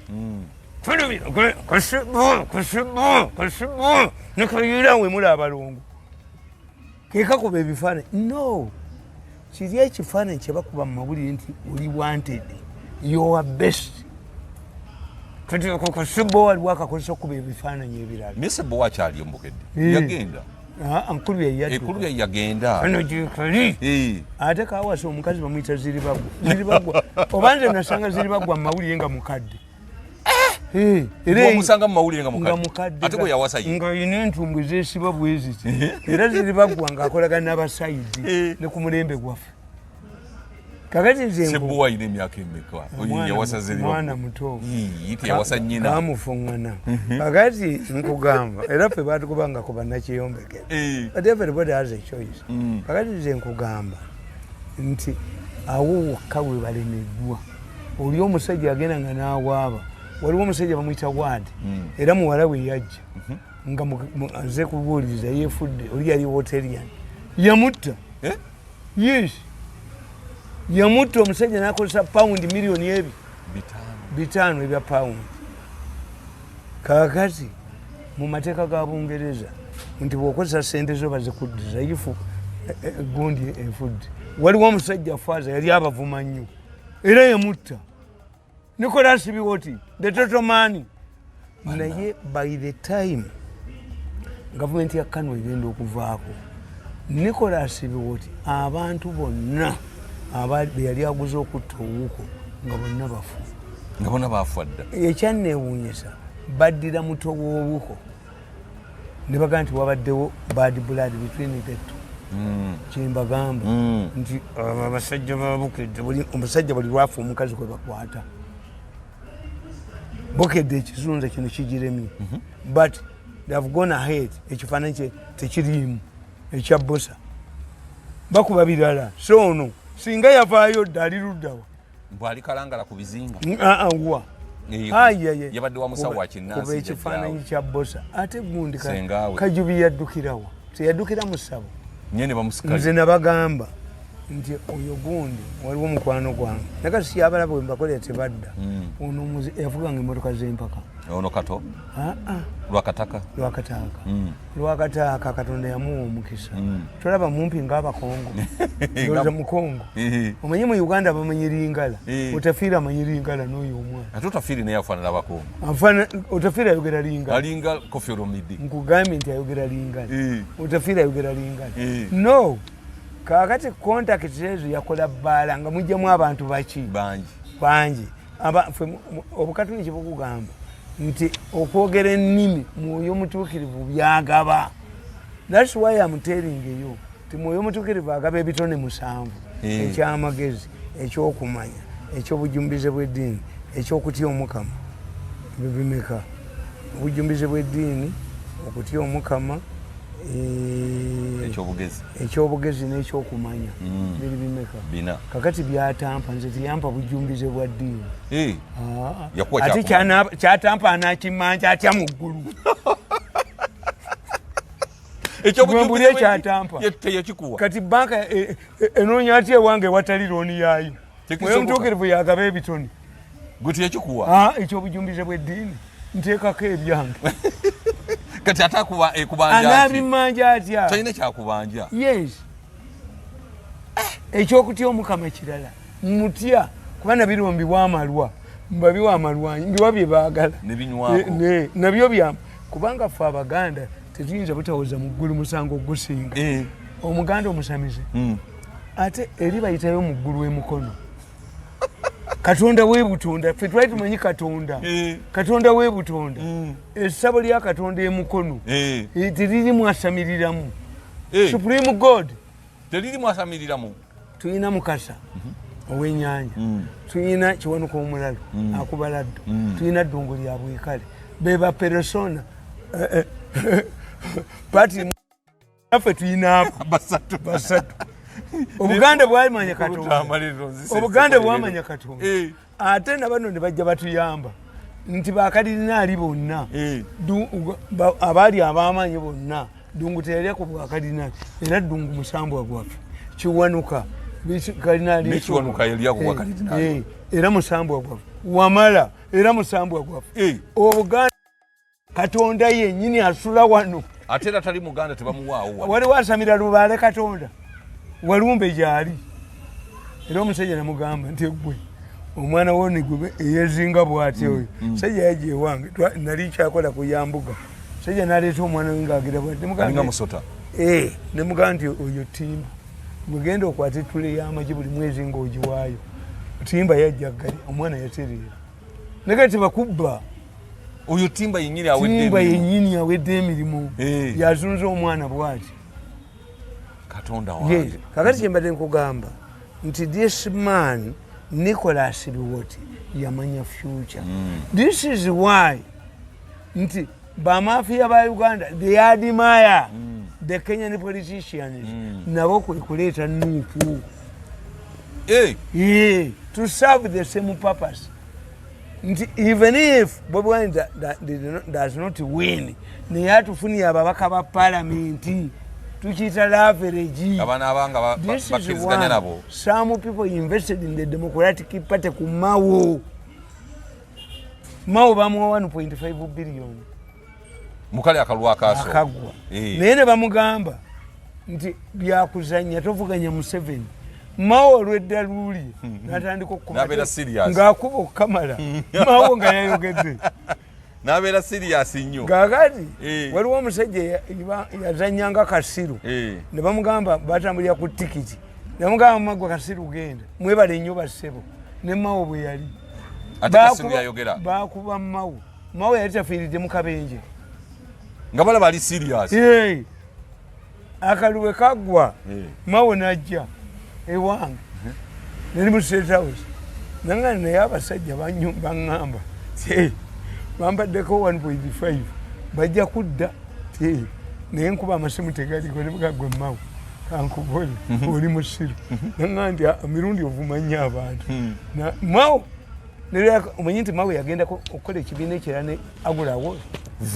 kasibu nekayira we muli abalongo kekakuba ebifaananyi no kiri ekifaananyi kyebakuba mu mawulire nti oli wanted yowa best kati kasibu waliwo akakozesa okuba ebifaananyi ebirala misebo wakyali omukedde yagenda ankulu yagenda ano gyekali ate kawasa omukazi bamuyita ziribagwa oba nze nasanga ziribagwa mumawulire nga mukadde omusanga mumawulire nga mukadde ate gwe yawasa ye nga yina entumbwe zesiba bweziti era ziribagwa ngaakolagana n'abasaidi ne ku mulembe gwaffe kakati nzesebuwa yina emyaka emeka yawasa mwana muto yite yawasa nnyina kamufuŋŋana kakati nkugamba era ffe batukubangako bannakiyombekera but everybody has a choice kakati nze nkugamba nti awo wokka we balemeddwa oli omusajja agenda nga n'awaaba waliwo omusajja bamuyita waadi era muwala we yajja nga aze kubuuliriza yeefudde oli yali woterian yamutta yes yamutta omusajja n'akozesa pawundi miliyoni 5 ebya pawundi kakati mu mateeka ga Bungereza nti bw'okozesa sente zo bazikuddiza ifu gundi efudde waliwo omusajja faaza yali abavuma nnyo era yamutta Nicholas Biwott the total man naye by the time gavumenti ya Kano egenda okuvaako Nicholas Biwott abantu bonna yali aguze okutta owuko nga bonna bafu dda ekyanneewuunyisa baddira muto w'owuko ne baga nti wabaddewo bad blood between the two kyembagamba nti abasajja babukedde omusajja buli lwafa omukazi kwe bakwata bukedde ekizunza kino kigiremye but they have gone ahead ekifaananyi tekiriimu ekya bosa bakuba birala so ono singa yavaayo dda ali luddawa mbwali kalangala ku bizinga wa yabadde wa musawo wa kinnansi kuba ekifaananyi kya bosa ate gundi kajubi yaddukirawa teyaddukira mu ssabo nze nabagamba nti oyo gundi waliwo mukwano gwange nakati siyabala bwe mbakolera tebadda ono yavuganga emmotoka z'empaka ono kato lwakataka Katonda yamuwa omukisa tolaba mumpi ng'abakongo ndoza mukongo omanyi mu Uganda bamanyi lingala otafiira amanyi lingala n'oyo omwana ate otafiiri naye afaanana abakongo otafiira ayogera lingala alinga Koffi Olomide nkugambye nti ayogera lingala otafiira ayogera lingala no kakati contact ezo yakola bbaala nga mujjamu abantu bangi obukatuli kye bukugamba nti okwogera ennimi mwoyo omutuukirivu byagaba. That's why I'm telling you ti mwoyo omutuukirivu agaba ebitone 7 ekyamagezi ekyokumanya ekyobujumbize bw'eddiini ekyokutya omukama bibimeka obujumbize bw'eddiini okutya omukama ekyobugezi n'ekyokumanya biri bimeka kakati byatampa nze tiyampa bujumbize bwa ddiini ate kyatampa anakimanja atya mu ggulu buli ekyatampa kati banka enoonya atya ewange ewatali looni yaayo mwoyo omutuukirivu yagaba ebitone ekyobujumbize bw'eddiini nteekako ebyange kati atakuba ekubanja anabimanja atya talina kyakubanja yes ekyokutya omukama kirala mutya kubana birombibwa amalwa mbabiwa amalwa mbiwa bye baagala nabyo bya kubanga ffe Abaganda tetuyinza butawoza mu ggulu musango gusinga omuganda omusamize ate eri bayitayo mu ggulu emukono Katonda webutonda ffe twali tumanyi Katonda webutonda essabo lya Katonda emukono teririmu asamiriramu Supreme God teririmu asamiriramu tuyina Mukasa ow'ennyanja tuyina Kiwanuka omulalo akuba laddo tuyina Ddungu lya Bwekale beba persona pati naffe tuyina basatu Obuganda bwamanya Katonda ate nabano ne bajja batuyamba nti bakadinali bonna abaali abamanyi bonna Ddungu teyali ku bwakadinali era Ddungu musambwa gwaffe Kiwanuka Kiwanuka yali ku bwakadinali era musambwa gwaffe Wamala era musambwa gwaffe Obuganda Katonda yennyini asula wano ate era tali Muganda tebamuwaawo wali wasamira lubaale Katonda walumbe gyali era omusajja namugamba nti gwe omwana woni gwe eyezinga bw'atyo oyo musajja yaje ewange nali kyakola kuyambuga musajja naleeta omwana we ng'agira bw'ati nemugamba nti oyo Timba mugenda okwata ettule y'amagi buli mwezi ng'ogiwaayo Timba yajja gali omwana yatereera naye tebakubba oyo Timba yennyini awedde emirimu yazunza omwana bw'ati Katonda wange kakati kyembadde nkugamba nti this man Nicholas Biwott yamanya future this is why nti bamafiya ba Uganda they admire the Kenyan politicians nabo kuleeta Nuupu to serve the same purpose nti even if Bobi Wine does not win naye atufunye ababaka ba parliament tukiyita laverage. This is why some people invested in the Democratic Party ku Mao. Mao bamuwa 1.5 billion. Mukali akalwa kaso. Akagwa. Nene bamugamba nti byakuzanya tovuganya Museveni. Mao olwedda luli natandika nabera serious ngakuba kamala Mao nga yayogedde nabera serious nnyo gagati waliwo omusajja yazanyanga Kasiru ne bamugamba batambulira ku tikiti ne bamugamba magwa Kasiru genda mwebale nnyo basebo ne Mao bwe yali ate Kasiru yayogera bakuba Mao yali tafiiridde mu kabenje nga bala bali serious akaluwe kagwa Mao najja ewange neri mu State House nanga naye abasajja baŋŋamba bambaddeko 1.5 bajja kudda naye nkuba amasimu tegaliko ne bugagwe Mao kankubole oli musiru nanga nti Mirundi ovumanya abantu Mao omanyi nti Mao yagenda okukola ekibiina ekira ne agulawo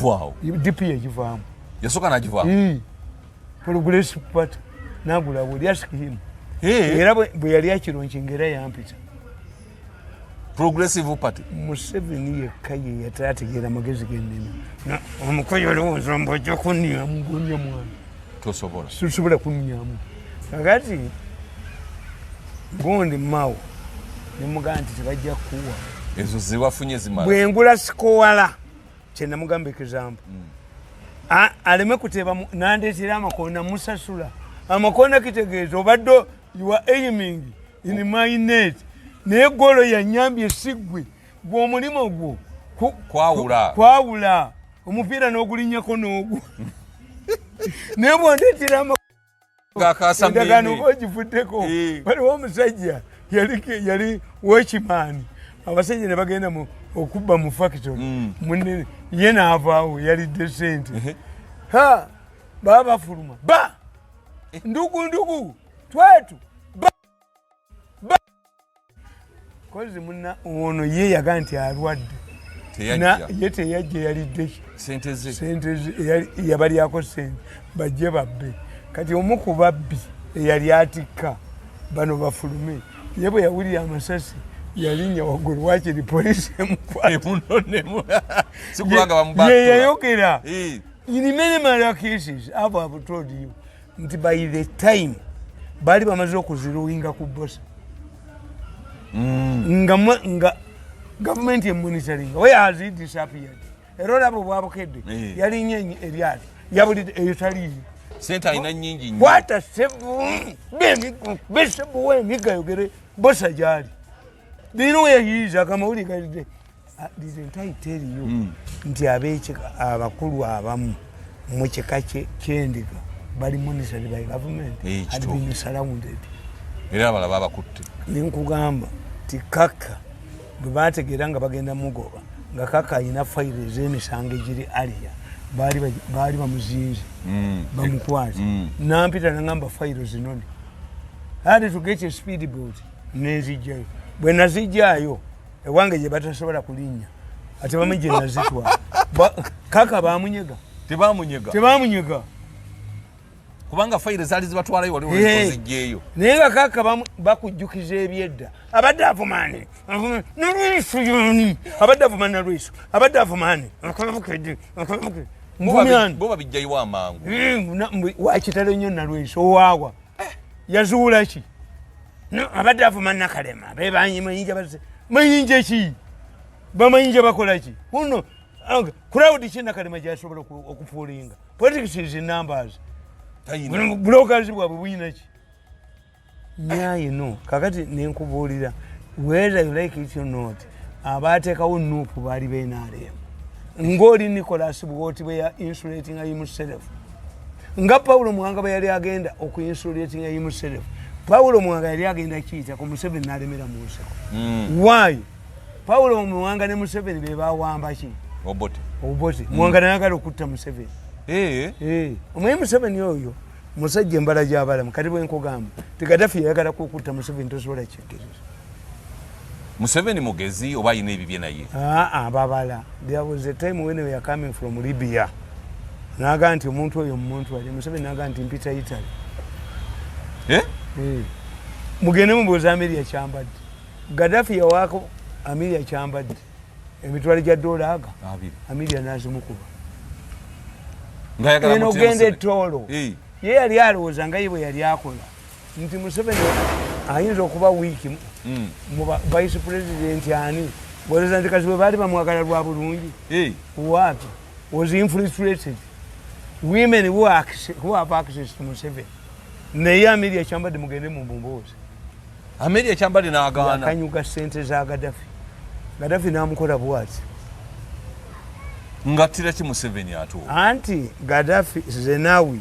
wow DP yagivaamu yasoka n'agivaamu Progressive Party n'agulawo lyasikihimu era bwe yali akironkinga era yampita. Progressive Party. Museveni yekka ye yataategeera amagezi g'ennimi. Omukoyo olowooza mbu ojja kunnyamu gonnya mwana. Tosobola. Sisobola kunnyamu. Kakati gondi mawo ne mugamba nti tebajja kuwa. Ezo ziwafunye zimala. Bwe ngula sikowala kye namugamba ekizambu. Aleme kuteeba nandeetera amakoona musasula. Amakoona kitegeeza obadde you are aiming in my net. Naye golo yanyambye esiggwe gw'omulimu gwo kwawula omupiira n'ogulinnyako n'ogwo naye bwondeetera endagaano oba ogivuddeko. Waliwo omusajja yali wekimaani abasajja ne bagenda okubba mu factory munene ye n'avaawo yalidde sente baba bafuluma ba ndugu twetu kozi muna ono ye yaga nti alwadde ye teyajja yalidde sente yabalyako sente bajje babbe kati omu ku babbi eyali atikka bano bafulume ye bwe yawulira amasasi yalinnya waggulu wakiri poliisi emukwatyeyayogera in many murder cases I've told you nti by the time bali bamaze okuziruwinga ku bosa nga government monitoring where has it disappeared erora abo bwabukedde yali nyenyi eryali yabulide eyitali senta ina nyingi kwata sebu besebu we migayogere bosa jali do you know where he is akamawuli galide didn't I tell you nti abeche abakulu abamu mu kika kyendiga bali monitored by government had been surrounded era balaba abakutte ninkugamba ti kaka bwe baategeera nga bagenda mugoba nga kaka alina fayiro ez'emisango egiri aliya baali bamuzinze bamukwate nampita nangamba fayiro zinone had to get a speed boat nenzijjayo bwe nazijjaayo ewange gye batasobola kulinnya ate bame gye nazitwala kaka baamunyega tebamunyega kubanga fayiro zaali zibatwalayo waliwo ezijjeeyo naye nga kaka bakujjukiza ebyedda abadde avumaane nalwisu yoni abadde avumaane nalwisu abadde avumaane bo babijjayo amangu wakitalo nnyo nalwisu owaawa yazuula ki abadde avumaane nakalema mayinja ki bamayinja bakola ki uno crowd ki nakalema gyasobola okufuulinga politics is in numbers bulokazi bwabwe buyina ki nyayi no kakati nenkubuulira whether you like it or not abaateekawo nuupu baali beenaaleemu ng'oli Nicholas bwoti bwe ya insulatinga himself nga Paulo Muwanga bwe yali agenda okuinsulatinga himself Paulo Muwanga yali agenda kiyita ku Museveni n'alemera mu nseko why Paulo Muwanga ne Museveni be baawamba ki obote Muwanga n'ayagala okutta Museveni omanye Museveni oyo musajja embala gy'abalamu kati bwe nkugamba Gaddafi yayagala kukutta Museveni tosobola kyegereza Museveni mugezi oba ayina ebibye naye babala there was a time when we are coming from Libya naga nti omuntu oyo omuntu ali Museveni naga nti mpita Italy mugende mubuuza Amelia kyambadde Gaddafi yawaako Amelia kyambadde emitwalo gya dola aga Amelia n'azimukuba eno genda ettoolo ye yali alowooza nga ye bwe yali akola nti Museveni ayinza okuba wiiki mu vice president ani bwoleza nti kasi bwe baali bamwagala lwa bulungi what was infiltrated women who have access to Museveni naye Amelia kyambadde mugende mu mboozi Amelia kyambadde n'agaana akanyuga ssente za Gaddafi n'amukola bwati ngattira ki Museveni ate anti Gaddafi Zenawi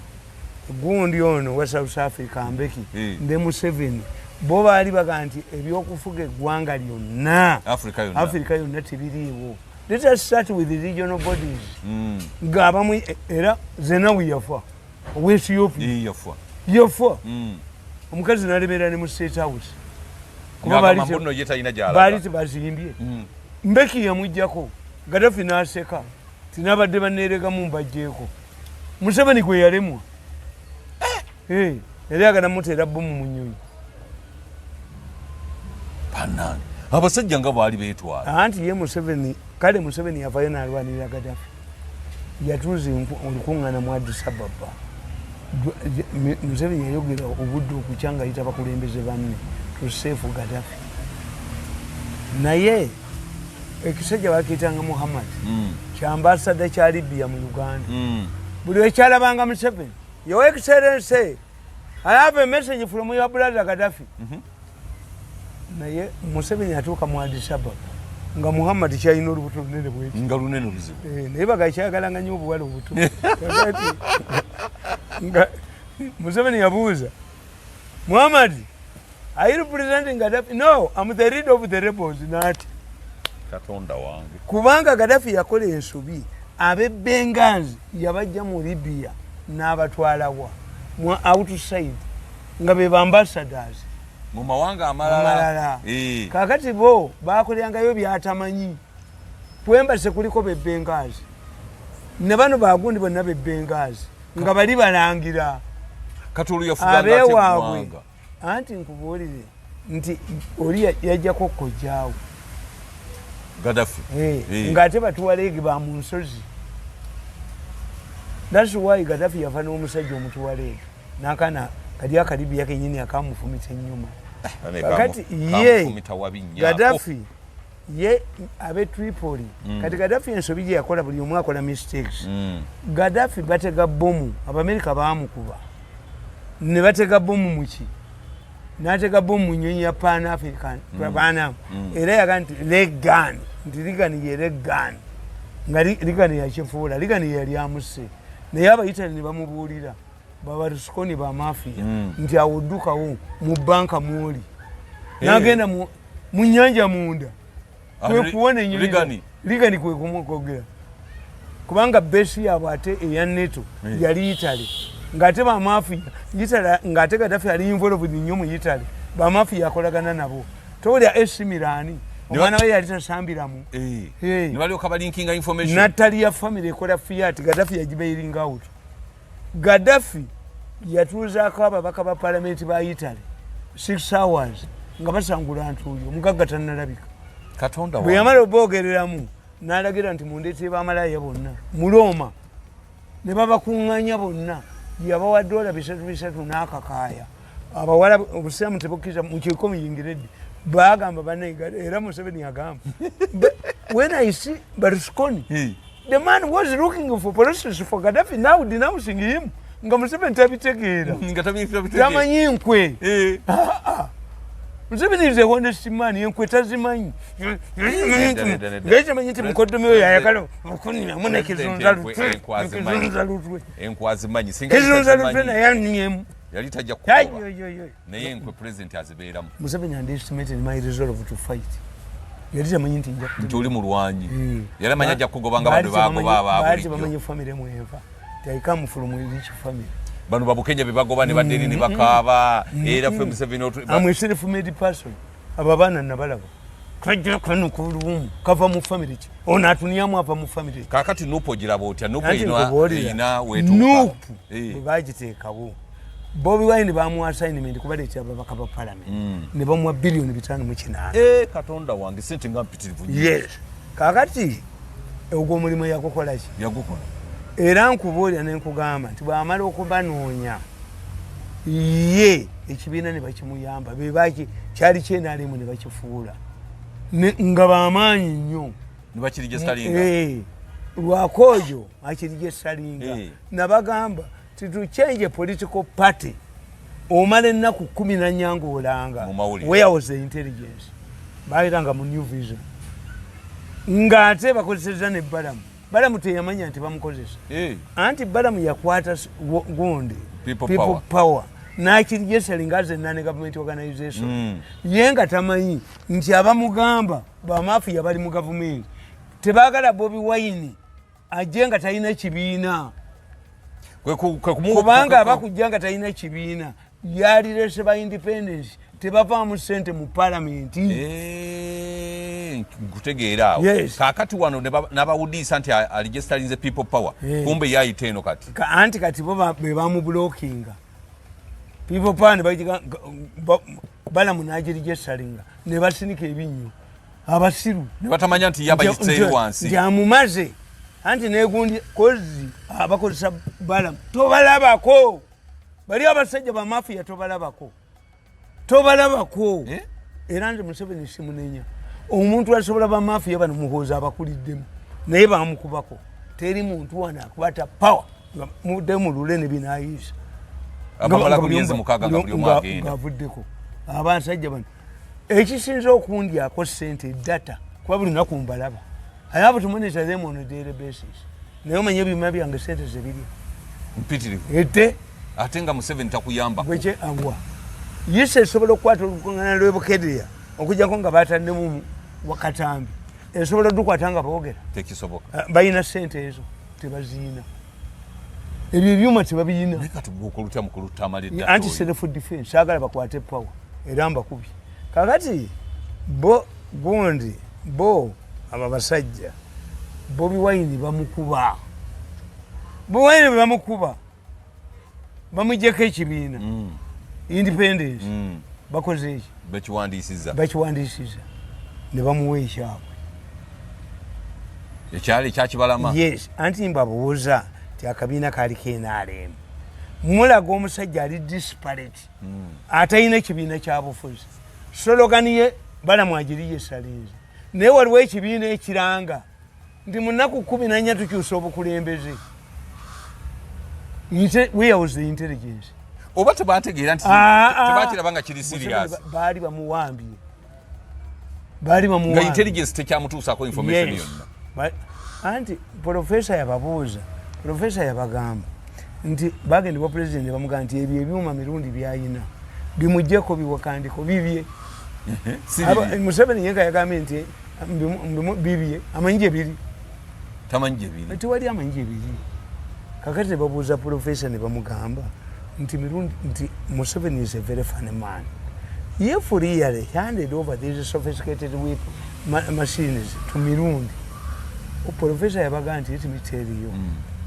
gundi ono wa South Africa Mbeki ne Museveni bo baali baga nti ebyokufuga eggwanga lyonna Africa yonna tebiriiwo. Let us start with the regional bodies ng'abamu era Zenawi yafa owa Ethiopia yafa omukazi n'alebeera ne mu State House kuba baali tebazimbye Mbeki yamuggyako Gaddafi n'aseka tinabadde baneeregamu mbajjeeko Museveni gwe yalemwa yali agala muteera bbomu mu nnyonyi banani abasajja nga baali beetwala anti ye Museveni kale Museveni yavayo n'alwanirira Gaddafi yatuuza olukuŋŋaana mu Addis Ababa Museveni yayogera obudde okukya nga ayita bakulembeze banne tuseefu Gaddafi naye ekisajja bakiyitanga Muhammad kyambasada kya Libya mu Uganda buli wekyalabanga Museveni Your Excellency I have a message from your brother Gaddafi naye Museveni atuuka mu Addis Ababa nga Muhammad kyalina olubuto lunene bweki nga lunene luzibu naye bagakyayagala nnyo obuwala obuto nga Museveni yabuuza Muhammad are you representing Gaddafi? No, I'm the leader of the rebels. Not Katonda wange kubanga Gaddafi yakola ensobi abe Benghazi yabajja mu Libya n'abatwalawa mu outside nga be ambassadors mu mawanga amalala kakati bo bakolerangayo byatamanyi kwembase kuliko be Benghazi ne bano bagundi bonna be Benghazi nga bali balangira katulu yafuga ngate mwanga anti nkubuulire nti oli yajjako kojjaawo Gaddafi ng'ate batuwaleegi ba mu nsozi that's why Gaddafi yafa n'omusajja omutuwaleegi n'akaana kali akalibiya kenyini akamufumitsa ennyuma kakati ye Gaddafi ye abe Tripoli kati Gaddafi ensobi gye yakola buli omu akola mistakes Gaddafi batega bomu Abamerika baamukuba ne batega bomu muki n'atega bomu mu nnyonyi ya Pan African Panam era yaga nti Reagan nti Reagan ye Reagan nga Reagan yakifuula Reagan yali amuse naye Abayitali ne bamubuulira babarusikoni ba mafiya nti awuddukawo mu banka mwoli n'agenda mu nnyanja munda kwe kuwona ennyonyi Reagan kwe kumukogera kubanga besi yaabwe ate eya NATO yali Italy ng'ate bamafiya Italy ng'ate Gaddafi ali involved nnyo mu Italy bamafiya akolagana nabo towulira AC Milan omwana we yali tasambiramu ne balyoka balinkinga information Natalie ya family ekola Fiat Gaddafi yagibairing out Gaddafi yatuuzaako ababaka ba parliament ba Italy 6 hours nga basangula ntuuyo mugagga tannalabika Katonda bwe yamala oboogereramu n'alagira nti mundeetee bamalaya bonna mu Roma ne babakuŋŋaanya bonna yabawa $300 n'akakaaya abawala obusiraamu tebukkiriza mu kiiko muyingiredde bagamba bannayiga era Museveni agamba when I see Berlusconi the man was looking for policies for Gaddafi now denouncing him nga Museveni tabitegeera tamanyi nkwe Museveni is a honest man yenkwe tazimanyi ngekyamanyi nti mukoddomi oyo ayagala okuniramu nekizunza lutwe kizunza lutwe naye anyemu yali tajja kukola naye nkwe president azibeeramu Museveni underestimated my resolve to fight yali tamanyi nti oli mulwanyi yali amanyi ajja kugobanga bantu bagoba baali bamanyi famire mweva taikamu from rich family bano babukenya bebagoba ne badeni ne bakaaba era fe Museveni I'm a self-made person ababana nabalaba kajja kanu kulumu kava mu family ona atuniyamu ava mu family kakati nupo girabo otya nupo ina wetuka bagiteekawo Bobi Wine bamu assignment kubaleeta ababaka ba parliament ne bamuwa billion 5.8 Katonda wange sente nga mpitirivu yes kakati ogwo omulimu yagukola ki yagukola era nkubuulira ne nkugamba nti bw'amala okubanoonya ye ekibiina ne bakimuyamba be baki kyali kyenalimu ne bakifuula nga bamaanyi nnyo ne bakirije Stalinga lwakoojo akirije Stalinga nabagamba to change a political party omala ennaku 10 na nyangu olanga where was the intelligence bayitanga mu New Vision ng'ate bakozeseza ne Balamu teyamanya nti bamukozesa anti Balamu yakwata gundi people power n'akirije Stalinga as a non-government organization yenga tamanyi nti abamugamba bamafiya bali mu government tebaagala Bobi Wine ajenga talina kibiina kubanga abakujjanga talina kibiina yalirese ba independence tebavaamu ssente mu parliament nkutegeera awo kakati wano n'abawudiisa nti aligesitalinze people power kumbe yayita eno kati anti kati bo be bamubulookinga people pan bala munajiri gyesalinga ne basinika ebinyo abasiru ne batamanya nti yabayitseeri wansi jamumaze anti negundi kozi abakozesa bala tobalabako bali abasajja ba mafia tobalabako era nti Museveni simunenya omuntu asobola ba mafia bano muhooza abakuliddemu naye bamukubako teri muntu wana akubata power mudemu lule ne binayisa abamala ku myezi mukaaga nga buli omu agenda ngavuddeko abasajja bano ekisinza okundyako ssente data kuba buli naku mbalaba I have to monitor them on a daily basis naye omanye ebima byange ssente zebiri mpitirivu ete ate nga Museveni takuyamba bwekye angwa yise esobola okukwata olukuŋŋaana lw'ebukedya okujjako nga batandemu wakatambi esobola dukwata nga boogera tekisoboka balina ssente ezo tebaziina ebyo ebyuma tebabiyina anti self defense saagala bakwate power era mbakubye kakati bo gundi bo aba basajja Bobi Wine bamukuba bamujjeko ekibiina independence bakoze eki bakiwandiisiza ne bamuwa ekyabwe ekyali ekyakibalama yes anti mbabuuza ti akabiina kaali KNRM mulaga omusajja ali disparate atalina ekibiina kyabufuzi sologani ye balamwagiriye esalinze naye waliwo ekibiina ekiranga nti mu nnaku 14 tukyusa obukulembeze where was the intelligence oba tebategeera nti tebakiraba nga kiri serious baali bamuwambye nga intelligence tekyamutuusako information yonna anti profesa yabagamba nti bagenda bwa president ne bamugamba nti ebyo ebyuma Mirundi byayina bimujjeko biwakandiko bibye Museveni yenga yagambye nti bibye amanyi gye biri tewali amanyi gye biri kakati ne babuuza profesa ne bamugamba nti Mirundi nti Museveni is a very funny man. Yefuulidde handed over these sophisticated machines to Mirundi. Professor Yabaganti, let me tell you.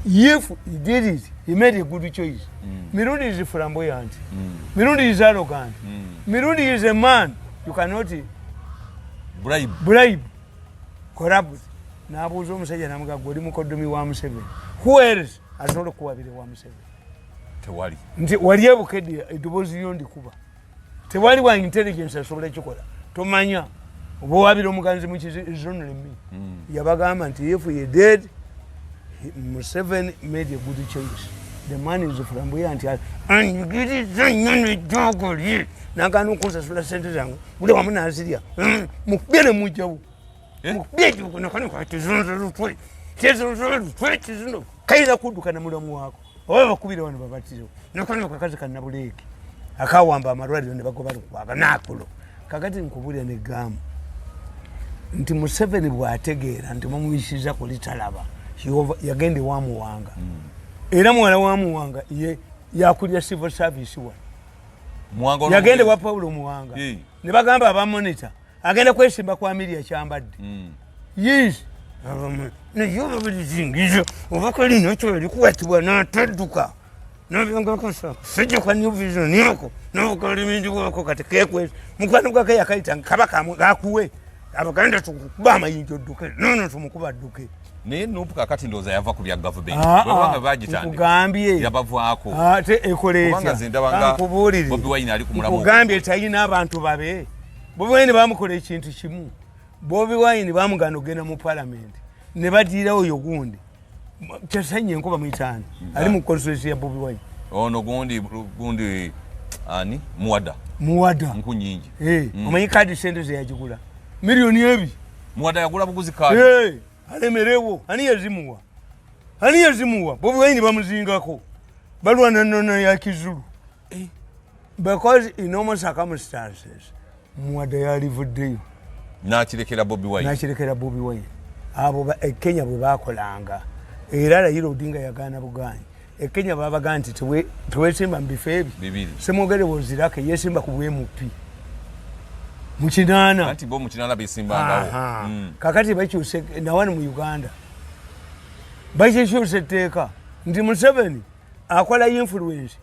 If he did it, he made a good choice. Mirundi is flamboyant. Mirundi is arrogant. Mirundi is a man you cannot bribe. Corrupt. Nabuzo musajja namuga goli mukodomi wa Museveni. Who else asobola kuwabire wa Museveni? Tewali. Nti wali ebukedi edobozi yondi kuba. Tewali wa intelligence asobola ekikola. Tomanya obwabire omuganzi mu kizono lemi. Yabagamba nti if he did, Museveni made a good choice. The man is flamboyant and you get it zanyane jogoli. Nakanu kunsa sula sente zangu. Ule wa muna asiria. Mukubele mujawu. Mukubele kunakana kwa tizonzo lutwe. Tizonzo lutwe tizonzo. Kaida kuduka na mulamu wako. Owe bakubire wano babatizo. Nakana kwa kazi kana buleki. Akawamba amarwali ne bagoba kwa nakulo. Kakati nkubulya ne gamu. Nti Museveni bwategeera nti mumuyisiza kulitalaba. Yagende wa muwanga. Era mwana wa muwanga ye yakulya civil service wa. Muwanga yagende wa Paulo muwanga. Ne bagamba aba monitor. Agenda kwesimba kwa Amelia Kyambadde. Yes. Ne yoba bizingizo. Obakali nakyo likuwatibwa n'atadduka. N'abanga kosa. Sijja kwa New Vision yako. N'okali minji wako katekekwe. Mukwano gwake yakaita kabaka akuwe. Abaganda tukuba amayinjo dduke. Nono tumukuba dduke. Naye nupu kakati ndoza yava ku bya government. Bwebanga bagitandika. Nkugambye. Yabavaako. Ate ekoleetya. Kubanga zindabanga Bobi Wine ali ku mulamu. Nkugambye tayina abantu babe. Bobi Wine bamukola ekintu kimu. Bobi Wine bamugana ogenda mu parliament. Ne badira oyo gundi. Kyasanye enkuba mu itani. Ali mu constituency ya Bobi Wine. Ono gundi ani? Muwada. Nkunyingi. Omanyi kadi sente ze yagigula. Milioni ebi. Muwada yagula buguzi kadi. Alemerewo. Ani yazimuwa. Bobi Wine bamuzingako. Balwana nona ya Kizulu. Because in normal circumstances, Muwada yalivuddeyo. Nakirekera Bobi Wine. Abo Kenya bwe bakolanga. Era Raila Odinga yagaana buganyi. Kenya babaga nti tewesimba mbifo ebi. Semwogere wozirake yesimba ku bwemupi. Mukinana. Anti bo mukinana besimbangawo. Kakati bakyuse nawani mu Uganda. Bakyuse teeka. Nti Museveni akola influence.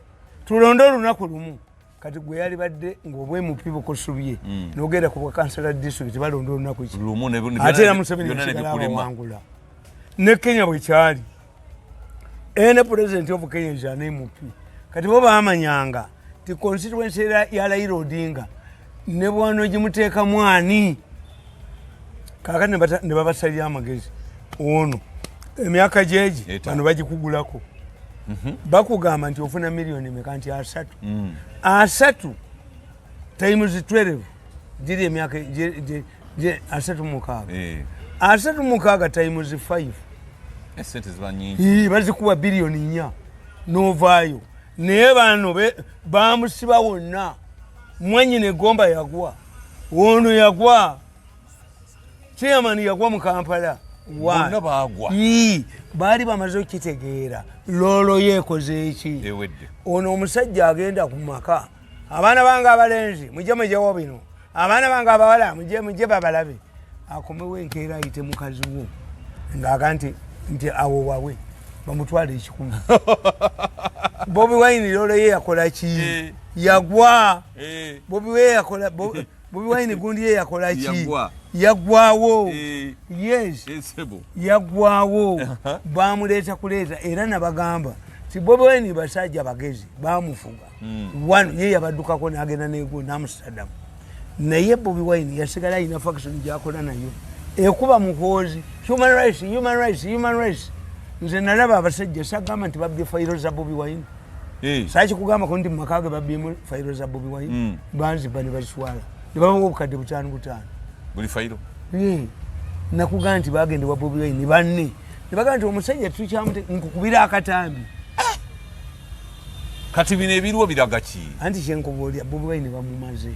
Tulonda olunaku lumu. kati gwe yali badde ng'obwe mupibo kusubye n'ogenda ku bwakansala district balonda olunaku ki ate era Museveni yasigala abawangula ne Kenya bwe kyali ene president of Kenya is an MP kati bo baamanyanga ti constituency ya Raila Odinga ne bwano gimuteeka mwani kakati ne babasalira amagezi ono emyaka jeji bano bagikugulako bakugamba nti ofuna miliyoni meka nti asatu times 12 giri emyaka asatu mukaaga times 5 esente ziba nyingi bazikuwa biliyoni 4 novaayo naye bano bamusiba wonna mwanyine Gomba yagwa ono yagwa chairman yagwa mu Kampala bonna bagwa baali bamaze okitegeera loolo yeekoze eki ono omusajja agenda ku maka abaana bange abalenzi mujje mujewo bino abaana bange abawala mujje babalabe akomewo enkeera ayite mukazi wo ng'aga nti awo wawe bamutwala ekikumi Bobi Wine loolo ye yakola ki yagwa Bobi Wine gundi ye yakola ki yagwawo yes yagwawo bamuleeta kuleeta era nabagamba ti Bobi Wine basajja bagezi bamufuga wano ye yabaddukako n'agenda n'ego n'Amsterdam naye Bobi Wine yasigala alina faction gyakola nayo ekuba muhoozi human rights nze nalaba abasajja sagamba nti babbye fayiro za Bobi Wine saaki kugamba ko nti mumakaage babbyemu fayiro za Bobi Wine banziba ne bazitwala ne babawa obukadde 5 buli fayiro nakugamba nti bagende wa Bobi Wine banne ne bagamba nti omusajja tukyamute nkukubira akatambi kati bino ebiriwo biraga ki anti kyenkubuulira Bobi Wine bamumaze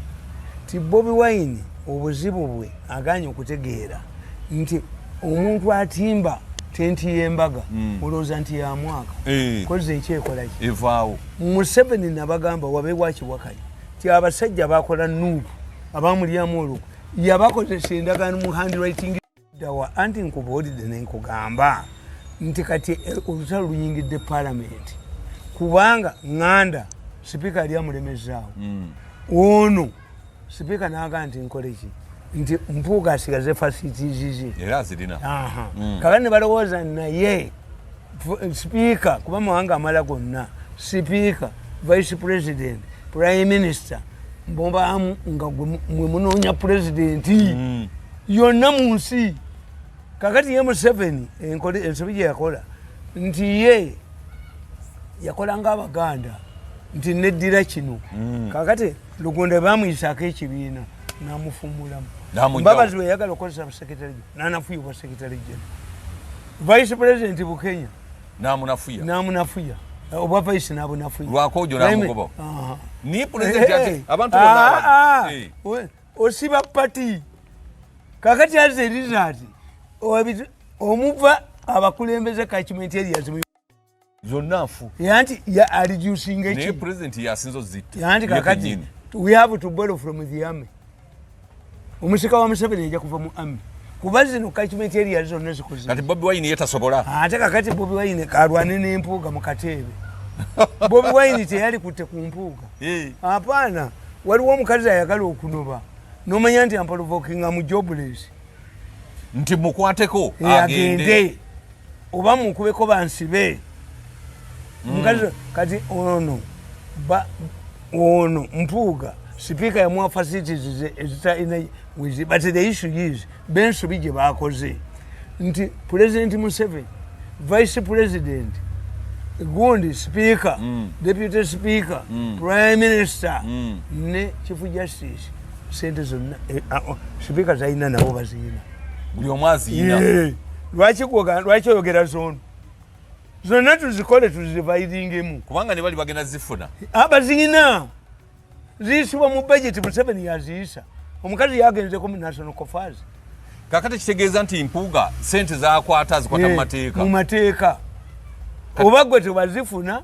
ti Bobi Wine obuzibu bwe aganye okutegeera nti omuntu atimba tenti y'embaga olowooza nti ya mwaka koze ekyekola ki evaawo Museveni nabagamba wabeewa kiwakali ti abasajja bakola nuupu abamulyamu olukwe yabakozesa endagaano mu handwriting dawa anti nkubuulidde nenkugamba nti kati olutalo luyingidde palamenti kubanga ŋŋanda sipiika ali amulemezaawo ono sipiika n'agamba nti nkole ki nti Mpuuga asigaze facilities era azirina kakati ne balowooza naye sipiika kuba mawanga amala gonna sipiika vice president prime minister mbombamu nga mwe munoonya pulezidenti yonna mu nsi kakati ye Museveni ensobi gye yakola nti ye yakola ng'Abaganda nti neddira kino kakati Lugonda bamuyisako ekibiina namufumulamu Mbabazi we yagala okukozesa busekitale n'anafuya sekitale vice president Bukenya namunafuya obwa vice nabunafuya lwakojo namugoba ni president ate abantu bonna osiba pati kakati aze rizati omuva abakulembeze kachimenti areas zonna nfu yanti ya reducing echi ne president yasinzo zita yanti kakati we have to borrow from the army omusika wa Museveni ejja kuva mu army kuba zino kachimenti areas zonna zikoze kati Bobi Wine yetasobola ate kakati Bobi Wine kalwane n'Empuuga mu Katebe Bobi Wine teyali kutte ku Mpuuga hapana waliwo omukazi ayagala okunoba nomanya nti ampolovokinga mu jobless nti mukwateko agende oba mukubeko bansibe mukazi kati ono Mpuuga sipiika yamuwa facilities ezitalina wizi but the issue is bensubi gye baakoze nti President Museveni vice president gundi speaker deputy speaker prime minister ne chief justice sente zonna speaker zayina nabo baziyina buli omu aziyina lwaki oyogera zonna tuzikole tuzidividingemu kubanga ne bali bagenda zifuna abaziyina ziyisibwa mu budget Museveni yaziyisa omukazi yagenzeko mu national coffers kakati kitegeeza nti Mpuuga sente zakwata zikwata mu mateeka oba gwe tebazifuna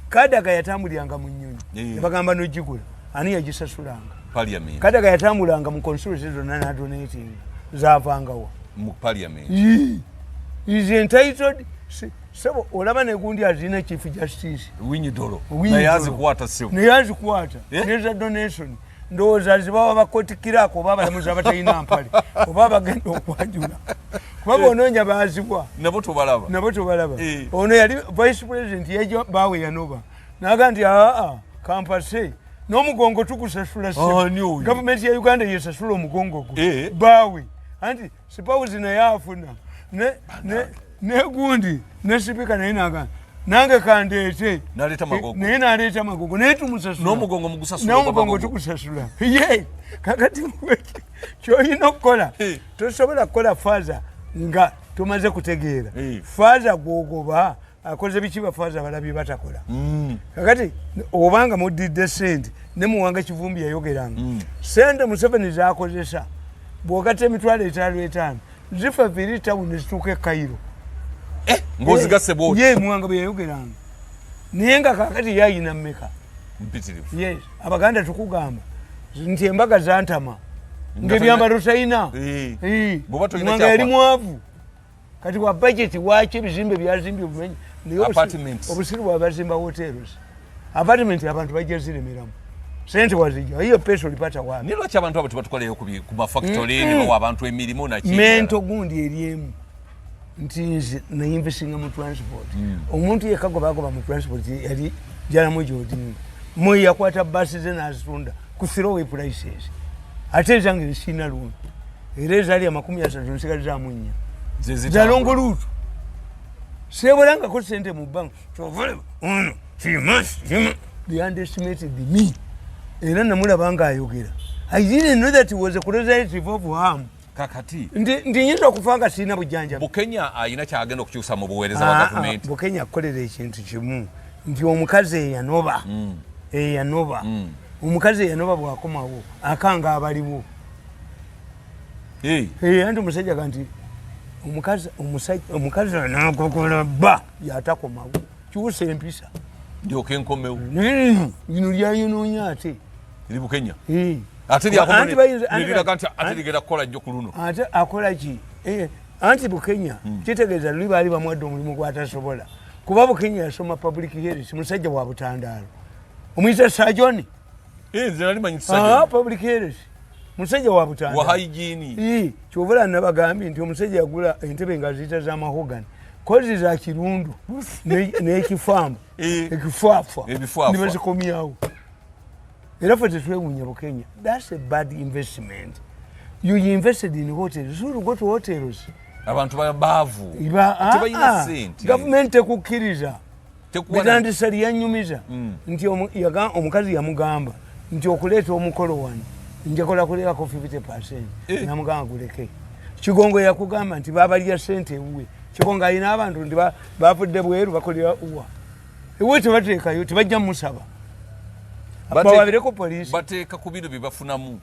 Kadaga yatambuliranga mu nnyonyi bagamba n'ogigula ani yagisasulanga parliament Kadaga yatambulanga mu constituency zonna n'adonating zaavangawa mu parliament is entitled sebo olaba ne gundi azina chief justice Winyidolo nayazi kuwata sebo nayazi kuwata neza donation ndoza zibawa bakotikirako baba lamuza batayina mpale obaba genda okwanjula kuba ononya bazibwa nabo tobalaba ono yali vice president yejo bawe yanova nagandi kampase n'omugongo tukusasula government ya Uganda yesasula omugongo bawe anti suppose na yafuna ne gundi ne sipika naye naga nange kandeete naleta magogo naye tumusasula n'omugongo tukusasula ye kakati kyoyina okukola tosobola kukola faza nga tumaze kutegeera faza gwogoba akoze bikiba faza balabye batakola kakati obanga mudidde sente ne muwanga kivumbi yayogeranga sente Museveni zakozesa bwogate emitwalo 5 zifa viri tawuni zituuke Cairo ngozigase bwo ye muwanga bwe yayogeranga naye nga kakati yayina mmeka mpitirivu yes abaganda tukugamba nti embaga zantama ng'ebyambalo talina muwanga yali mwavu kati wa budget waki ebizimbe byazimbye obumenyi obusiru bwabazimba hotels apartment abantu bajja ziremeramu sente wazijja hiyo pesa ulipata wapi nilo cha abantu abo tubatukoleyo ku mafactory ni bawa abantu emirimu na kintu mento gundi eriemu nti na investing mu transport omuntu yekagobagoba mu transport yali jana mu jodi mo yakwata basi zena azitunda ku throwaway prices ate zange sina lungu ereza ali amakumi asatu nsigali za munya zalongo lutu sebolanga ko sente mu bank chovule ono they underestimated me era namulabanga ayogera I didn't know that he was a representative of harm kakati ndi nyinza okufanga sina bujanja Bukenya ayina kyagenda okukyusa mu buweereza wa government Bukenya akolera ekintu kimu nti omukazi yanoba yanoba omukazi yanoba bwakomawo akanga abaliwo andi omusajja kanti omukazi anagogola ba yatakomawo kiwusa empisa ndyoke nkomewo lino lyayonoonya ate eri Bukenya ate ligera kukola jjo ku luno ate akola ki anti Bukenya kitegeeza luli baali bamwadde omulimu gwatasobola kuba Bukenya yasoma public health musajja wa Butandaalo omuyita Sajoni public health musajja wa Butandaalo wa hygiene kyovula nabagambye nti omusajja yagula entebe nga ziyita z'amahogani kozi za kirundu n'ekifamba ekifwafwa nibazikomyawo era ffe tetwewuunya Bukenya. That's a bad investment. You invested in hotels. So you go to hotels. Abantu baavu tebalina sente government ekukkiriza bitandisa lyanyumiza nti omukazi yamugamba nti okuleeta omukolo wano njakola kuleerako 50% namugamba guleke Kigongo yakugamba nti babalya sente ewuwe Kigongo ayina abantu nti bavudde bweru bakolera uwa ewe tebateekayo tebajja musaba bawabireko polisi bateeka ku bino bye bafunamu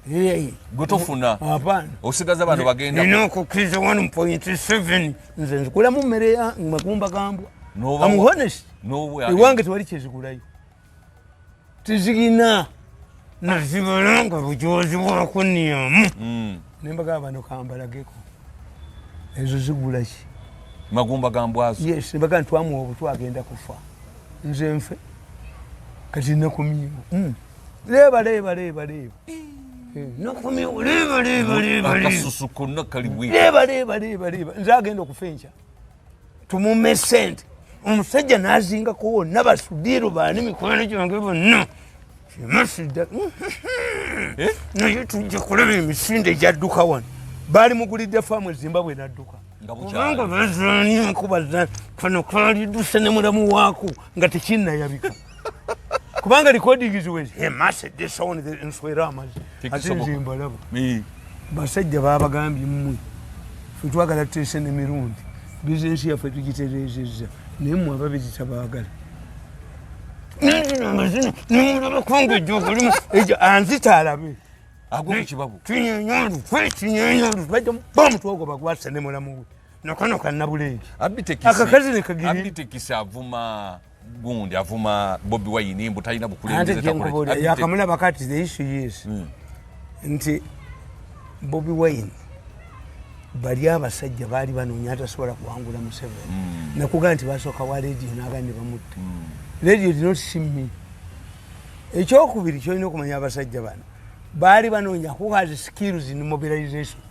gwe tofuna apana osigaza abantu bagenda n'okukkiriza 1.7 nze nzikulamu mmere ya magumba gambwa I'm honest ewange tewali kyezigulayo tizigina nazibalanga bujozi bwakunniyamu nembagamba bano kambalageko ezo zigula ki magumba gambwazo yes nembagamba ntwamuwa obutwa agenda kufa nze nfe kati nakumyewo leba nakumyewo leba akasusu konna kali bwe leba nze agenda okufenca tumume sente omusajja n'azingako wonna basudiiro baani mikwano gyange bonna kimasidda naye tujja kulaba emisinde egyadduka wano baali mugulidde faamu ezimbabwe n'adduka kubanga bazaani enkuba kano kwalidduse ne mulamu waako nga tekinnayabika kubanga recording ziwezi masedde sawoni enswera amazi ate nzimbalaba basajja babagambye mmwe ffe twagala tuteese ne mirundi bizinensi yaffe tugitereezezza naye mmwe ababiri tabaagala nemulabakongejja okulimu anzita alabe kinyenyalu bajja bamutwe ogwo bagwasa ne mulamu we nakano kannabuleegi akakazi nekagiabitekisi avuma gundi avuma Bobi Wine mbu talina bukulembeze yakamulaba kati the issue is nti Bobi Wine bali abasajja baali banoonya atasobola kuwangula Museveni nakugamba nti basooka wa rediyo n'agandi bamutta rediyo did not see me. Ekyokubiri kyolina okumanya abasajja bano baali banoonya who has skills in mobilization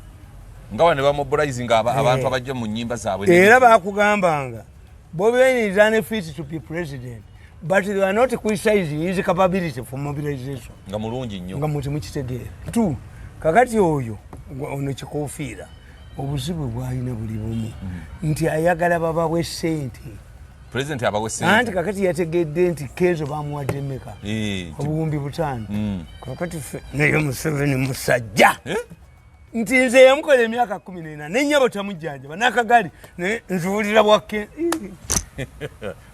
ngawa ne bamobilizing abantu abajja mu nnyimba zaabwe era baakugambanga Bobi Wine is unfit to be president but they are not criticizing his capability for mobilization nga mulungi nnyo nga muti mukitegeera tu kakati oyo ono kikofiira obuzibu bwalina buli bumu nti ayagala babawe ssente president abawe ssente anti kakati yategedde nti Kenzo bamuwadde mmeka obuwumbi 5 kakati naye Museveni musajja nti nze yamukola emyaka 14 nennyabo tamujjanjaba n'akagali nzuwulira bwakke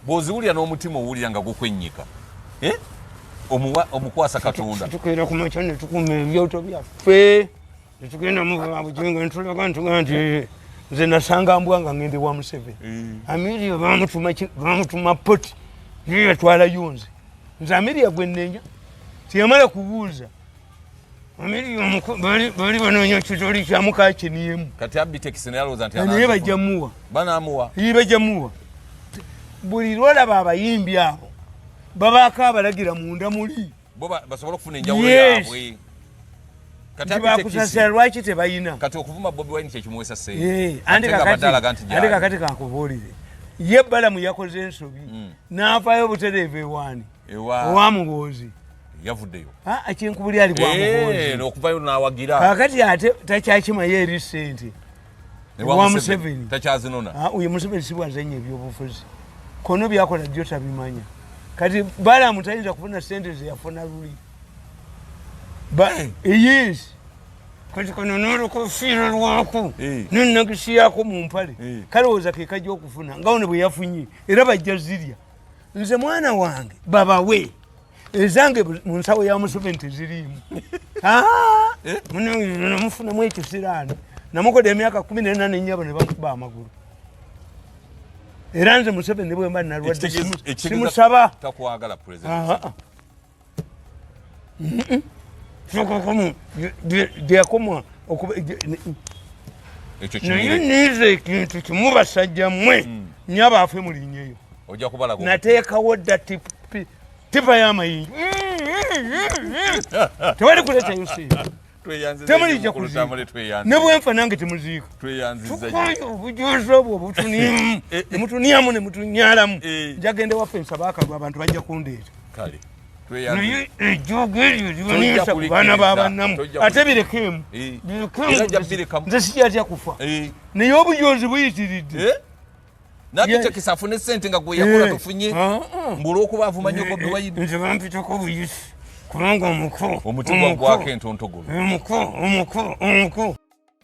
bw'oziwulira n'omutima owulira nga gukwennyika omukwasa Katonda tukenda kumakya ne tukuma ebyoto byaffe tetugenda mubabujinga ntulaga ntuga nti nze nasanga mbwa nga ngende wa Museveni Amiria bamutuma poti niyo yatwala yunze nze Amiria gwe nnenya tiyamala kubuuza Amiria bali banoonya kitoli kyamukakiniemu kati Abitex ne yalowooza nti naye bajjamuwa banaamuwa bajjamuwa buli lwolaba abayimbi abo babaako abalagira munda muli bo basobola okufuna enjawulo yaabwe kati bakusasira lwaki tebayina kati okuvuma Bobi Wine kyekimuweesa andi kakati kankubuulire ye Balamu yakoze ensobi n'afaayo butereevu ewaani owamuhoozi yavuddeyo kyenkubuli ali bwamuhoozi n'okuvayo n'awagira kakati ate takyakimayo eri ssente ewa Museveni takyazinona uyo Museveni si bwazanya ebyobufuzi kono byakola jjo tabimanya kati Balamu tayinza kufuna ssente ze yafuna luli yes kati kono n'olukofiira lwako n'ennagisi yaako mu mpale kalowooza ke kajja okufuna nga ono bwe yafunye era bajja zirya nze mwana wange babawe ezange mu nsawo ya Museveni teziriimu namufunamu ekisiraani namukola emyaka 14 nennyabo ne bamukuba amagulu era nze Museveni ne bwe mba nalwadde simusaba takwagala president naye niiza ekintu kimu basajja mmwe nyaba afe mulinnyeyo nateekawo dda tipa y'amayinja tewali kuleetayo sente temulijja kuziika ne bwenfa nange temuziika tukoyo obujuzi obwo obutuniamu nemutuniamu nemutunyalamu njagende waffe nsaba akalwa abantu bajja kundeeta naye ejjoogo eryo libaniisa ku baana babannamu ate birekemu nze sikyatya kufa naye obujozi buyitiridde nabitekisa afune sente nga gwe yakola tufunye mbulwokuba avumanya Bobi Wine nze bampitako buyisi kubanga omuko omutima gwake entontogolo omuko